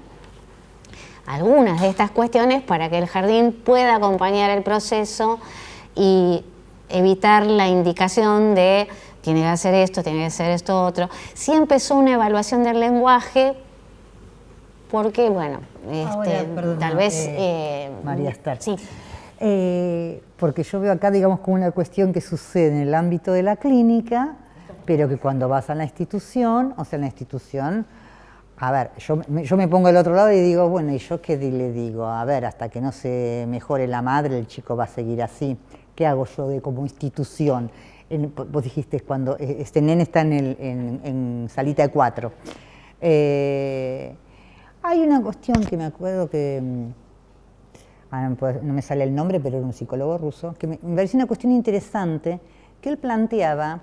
algunas de estas cuestiones para que el jardín pueda acompañar el proceso y evitar la indicación de tiene que hacer esto, tiene que hacer esto otro. Sí empezó una evaluación del lenguaje porque, bueno, perdona, tal vez... María Esther. Sí. Porque yo veo acá, digamos, como una cuestión que sucede en el ámbito de la clínica, pero que cuando vas a la institución, o sea, en la institución, a ver, yo me pongo al otro lado y digo, bueno, ¿y yo qué le digo? A ver, hasta que no se mejore la madre, el chico va a seguir así. ¿Qué hago yo como institución? Vos dijiste, cuando este nene está en salita de 4. Hay una cuestión que me acuerdo que, no me sale el nombre, pero era un psicólogo ruso, que me pareció una cuestión interesante, que él planteaba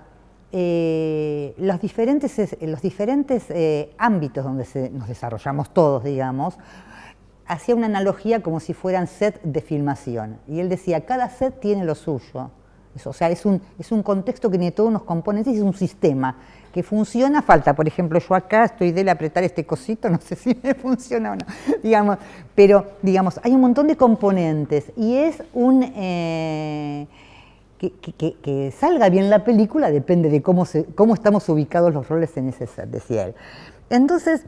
los diferentes ámbitos donde nos desarrollamos todos, digamos, hacía una analogía como si fueran set de filmación. Y él decía, cada set tiene lo suyo. O sea, es un contexto que tiene todos unos componentes, es un sistema que funciona. Falta, por ejemplo, yo acá estoy de apretar este cosito, no sé si me funciona o no, digamos, pero digamos, hay un montón de componentes y es que salga bien la película depende de cómo estamos ubicados los roles en ese set, decía él. Entonces,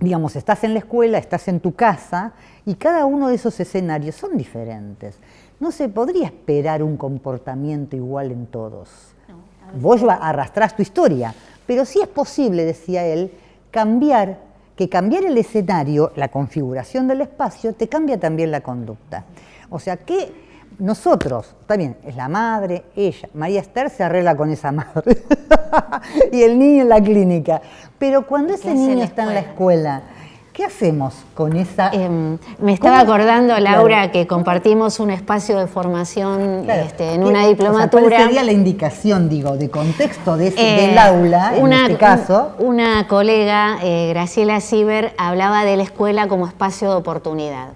digamos, estás en la escuela, estás en tu casa y cada uno de esos escenarios son diferentes. No se podría esperar un comportamiento igual en todos. Vos arrastrás tu historia, Pero sí es posible, decía él, cambiar el escenario, la configuración del espacio, te cambia también la conducta. O sea que nosotros, también es la madre, ella, María Esther se arregla con esa madre y el niño en la clínica. Pero cuando ese niño está en la escuela, ¿qué hacemos con esa...? Me estaba acordando, Laura, claro, que compartimos un espacio de formación, claro, en una diplomatura. ¿Cuál sería la indicación, digo, de contexto del aula, en este caso? Una colega, Graciela Sieber, hablaba de la escuela como espacio de oportunidad,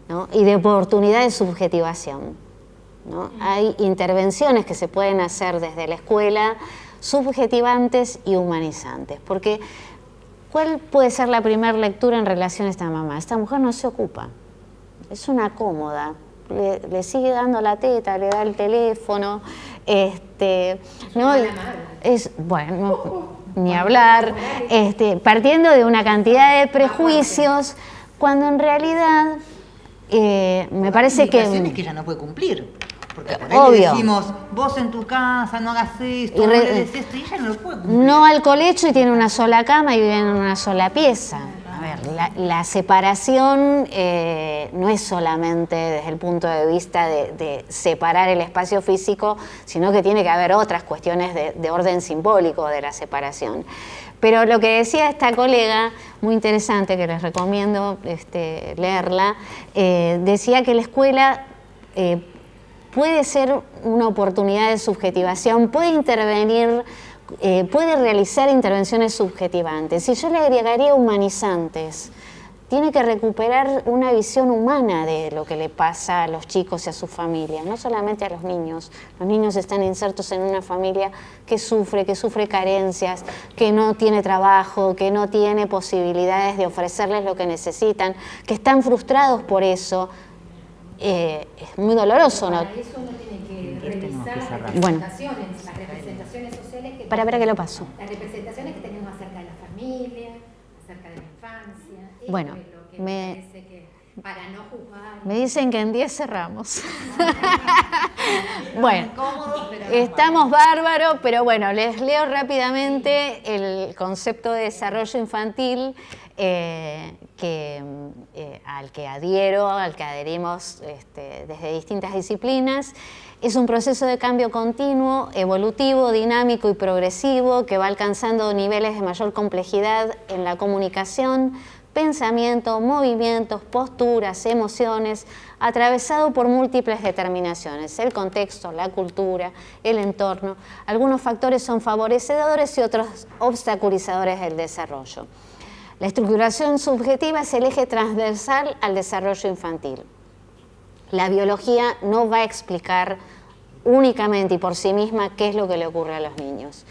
¿no? Y de oportunidad de subjetivación, ¿no? Hay intervenciones que se pueden hacer desde la escuela, subjetivantes y humanizantes, porque ¿cuál puede ser la primera lectura en relación a esta mamá? Esta mujer no se ocupa, es una cómoda, le sigue dando la teta, le da el teléfono, ¿no? Es, bueno, ni hablar, partiendo de una cantidad de prejuicios, cuando en realidad me parece que ella no puede cumplir. Porque por ahí obvio, le decimos, vos en tu casa no hagas esto, no hagas esto, y ella no lo puede cumplir. No al colecho y tiene una sola cama y vive en una sola pieza. A ver, la separación no es solamente desde el punto de vista de separar el espacio físico, sino que tiene que haber otras cuestiones de orden simbólico de la separación. Pero lo que decía esta colega, muy interesante, que les recomiendo leerla, decía que la escuela puede ser una oportunidad de subjetivación, puede intervenir, puede realizar intervenciones subjetivantes. Y yo le agregaría humanizantes. Tiene que recuperar una visión humana de lo que le pasa a los chicos y a sus familias, no solamente a los niños. Los niños están insertos en una familia que sufre carencias, que no tiene trabajo, que no tiene posibilidades de ofrecerles lo que necesitan, que están frustrados por eso. Es muy doloroso, ¿no? Para eso uno tiene que revisar las representaciones sociales que para que lo paso. Las representaciones que tenemos acerca de la familia, acerca de la infancia. Bueno, es lo que me parece que para no juzgar. Me dicen que en 10 cerramos. Bueno, estamos bárbaros, pero bueno, les leo rápidamente el concepto de desarrollo infantil al que adhiero, al que adherimos desde distintas disciplinas. Es un proceso de cambio continuo, evolutivo, dinámico y progresivo que va alcanzando niveles de mayor complejidad en la comunicación, pensamiento, movimientos, posturas, emociones, atravesado por múltiples determinaciones, el contexto, la cultura, el entorno. Algunos factores son favorecedores y otros obstaculizadores del desarrollo. La estructuración subjetiva es el eje transversal al desarrollo infantil. La biología no va a explicar únicamente y por sí misma qué es lo que le ocurre a los niños.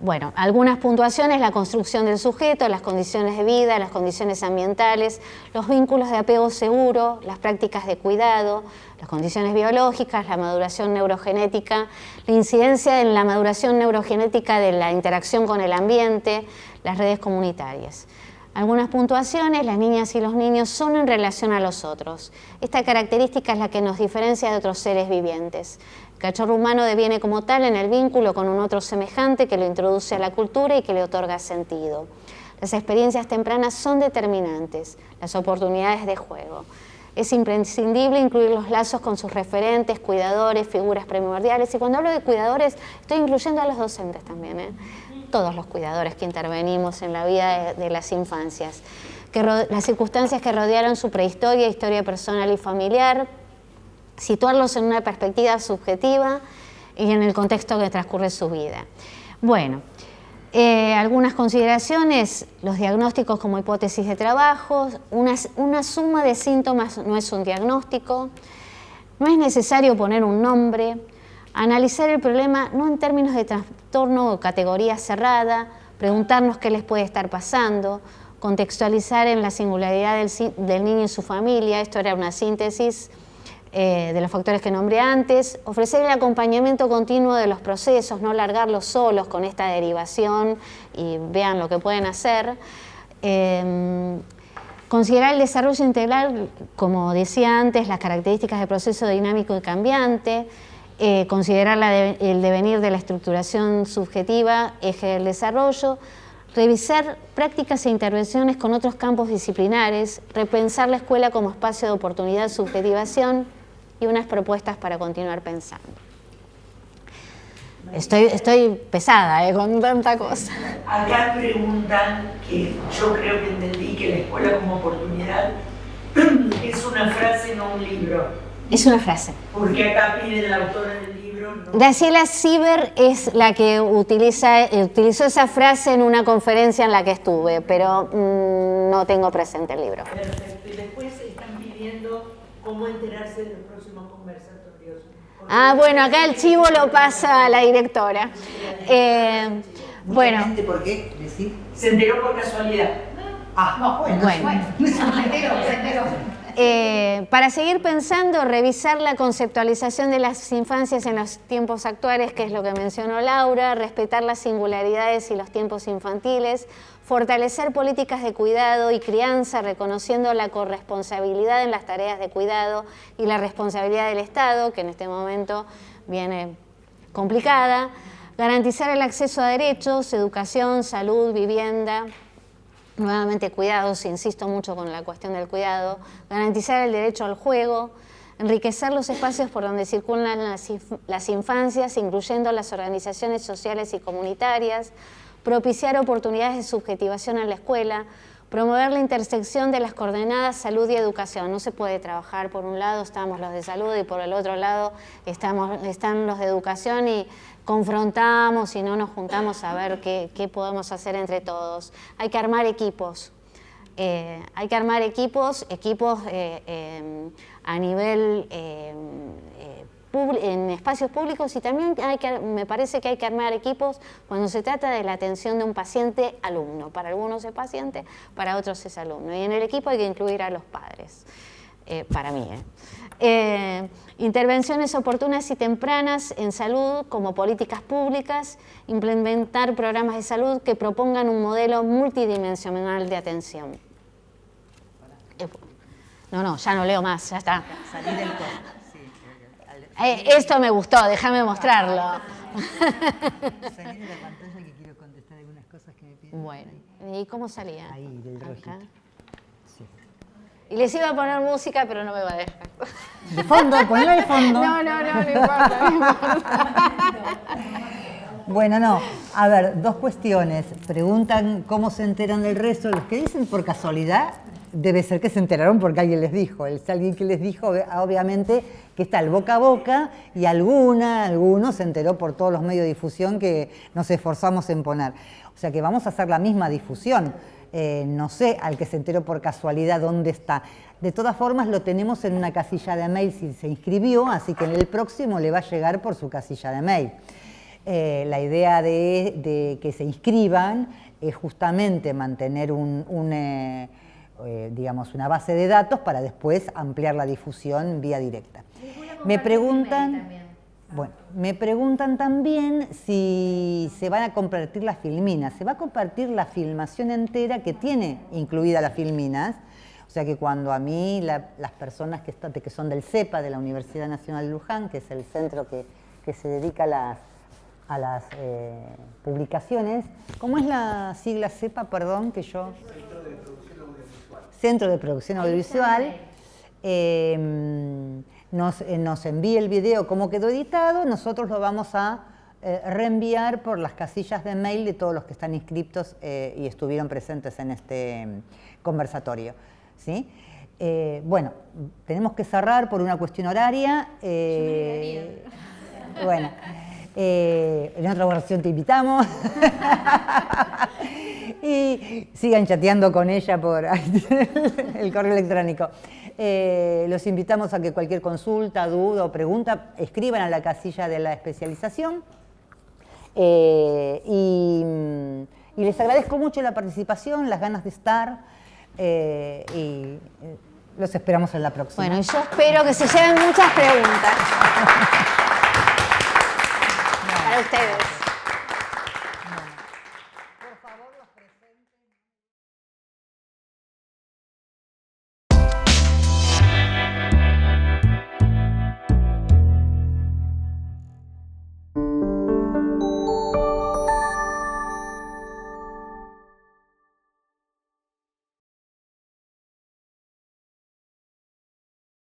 Bueno, algunas puntuaciones: la construcción del sujeto, las condiciones de vida, las condiciones ambientales, los vínculos de apego seguro, las prácticas de cuidado, las condiciones biológicas, la maduración neurogenética, la incidencia en la maduración neurogenética de la interacción con el ambiente, las redes comunitarias. Algunas puntuaciones: las niñas y los niños son en relación a los otros. Esta característica es la que nos diferencia de otros seres vivientes. El cachorro humano deviene como tal en el vínculo con un otro semejante que lo introduce a la cultura y que le otorga sentido. Las experiencias tempranas son determinantes, las oportunidades de juego. Es imprescindible incluir los lazos con sus referentes, cuidadores, figuras primordiales. Y cuando hablo de cuidadores, estoy incluyendo a los docentes también, todos los cuidadores que intervenimos en la vida de las infancias. Las circunstancias que rodearon su prehistoria, historia personal y familiar, situarlos en una perspectiva subjetiva y en el contexto que transcurre su vida. Bueno, algunas consideraciones: los diagnósticos como hipótesis de trabajo, una suma de síntomas no es un diagnóstico, no es necesario poner un nombre, analizar el problema no en términos de trastorno o categoría cerrada, preguntarnos qué les puede estar pasando, contextualizar en la singularidad del niño y su familia. Esto era una síntesis de los factores que nombré antes, ofrecer el acompañamiento continuo de los procesos, no largarlos solos con esta derivación y vean lo que pueden hacer. Considerar el desarrollo integral, como decía antes, las características del proceso dinámico y cambiante, considerar el devenir de la estructuración subjetiva, eje del desarrollo, revisar prácticas e intervenciones con otros campos disciplinares, repensar la escuela como espacio de oportunidad, subjetivación y unas propuestas para continuar pensando. Estoy pesada con tanta cosa. Acá preguntan, que yo creo que entendí que la escuela como oportunidad es una frase, no un libro. Es una frase. Porque acá pide la autora del libro. ¿No? Graciela Sieber es la que utilizó esa frase en una conferencia en la que estuve, pero no tengo presente el libro. Perfecto. Y después están pidiendo cómo enterarse de los próximos conversatorios. Bueno, acá el chivo lo pasa a la directora. Bueno. ¿Por qué? ¿Decir? Se enteró por casualidad. Bueno. Se enteró. Para seguir pensando, revisar la conceptualización de las infancias en los tiempos actuales, que es lo que mencionó Laura, respetar las singularidades y los tiempos infantiles, fortalecer políticas de cuidado y crianza, reconociendo la corresponsabilidad en las tareas de cuidado y la responsabilidad del Estado, que en este momento viene complicada, garantizar el acceso a derechos, educación, salud, vivienda, nuevamente cuidados, insisto mucho con la cuestión del cuidado, garantizar el derecho al juego, enriquecer los espacios por donde circulan las infancias, incluyendo las organizaciones sociales y comunitarias, propiciar oportunidades de subjetivación en la escuela, promover la intersección de las coordenadas salud y educación. No se puede trabajar, por un lado estamos los de salud y por el otro lado están los de educación y confrontamos y no nos juntamos a ver qué podemos hacer entre todos. Hay que armar equipos. Hay que armar equipos a nivel en espacios públicos y también me parece que hay que armar equipos cuando se trata de la atención de un paciente alumno. Para algunos es paciente, para otros es alumno. Y en el equipo hay que incluir a los padres, para mí. Intervenciones oportunas y tempranas en salud como políticas públicas, implementar programas de salud que propongan un modelo multidimensional de atención. No, ya no leo más, ya está. Salir del todo. Esto me gustó, déjame mostrarlo. Salí de la pantalla que quiero contestar algunas cosas que me piden. Bueno, ¿y cómo salía? Ahí, del rojito. Sí. Y les iba a poner música, pero no me va a dejar. ¿De fondo? Ponla de fondo. No importa. Bueno, no. A ver, dos cuestiones. Preguntan cómo se enteran del resto. Los que dicen por casualidad, debe ser que se enteraron porque alguien les dijo. Es alguien que les dijo, obviamente, que está el boca a boca y alguno se enteró por todos los medios de difusión que nos esforzamos en poner. O sea que vamos a hacer la misma difusión. No sé al que se enteró por casualidad dónde está. De todas formas, lo tenemos en una casilla de mail si se inscribió, así que en el próximo le va a llegar por su casilla de mail. La idea de que se inscriban es justamente mantener digamos, una base de datos para después ampliar la difusión vía directa. Me preguntan también si se van a compartir las filminas. Se va a compartir la filmación entera que tiene incluida las filminas. O sea que cuando a mí las personas que son del CEPA, de la Universidad Nacional de Luján, que es el centro que se dedica a las publicaciones, ¿cómo es la sigla CEPA? Perdón, que yo... Centro de Producción Audiovisual, nos envíe el video cómo quedó editado, nosotros lo vamos a reenviar por las casillas de mail de todos los que están inscriptos y estuvieron presentes en este conversatorio. ¿Sí? Bueno, tenemos que cerrar por una cuestión horaria. Bueno, en otra versión te invitamos. Y sigan chateando con ella por el correo electrónico. Los invitamos a que cualquier consulta, duda o pregunta escriban a la casilla de la especialización. Y les agradezco mucho la participación, las ganas de estar y los esperamos en la próxima. Bueno, yo espero que se lleven muchas preguntas para ustedes.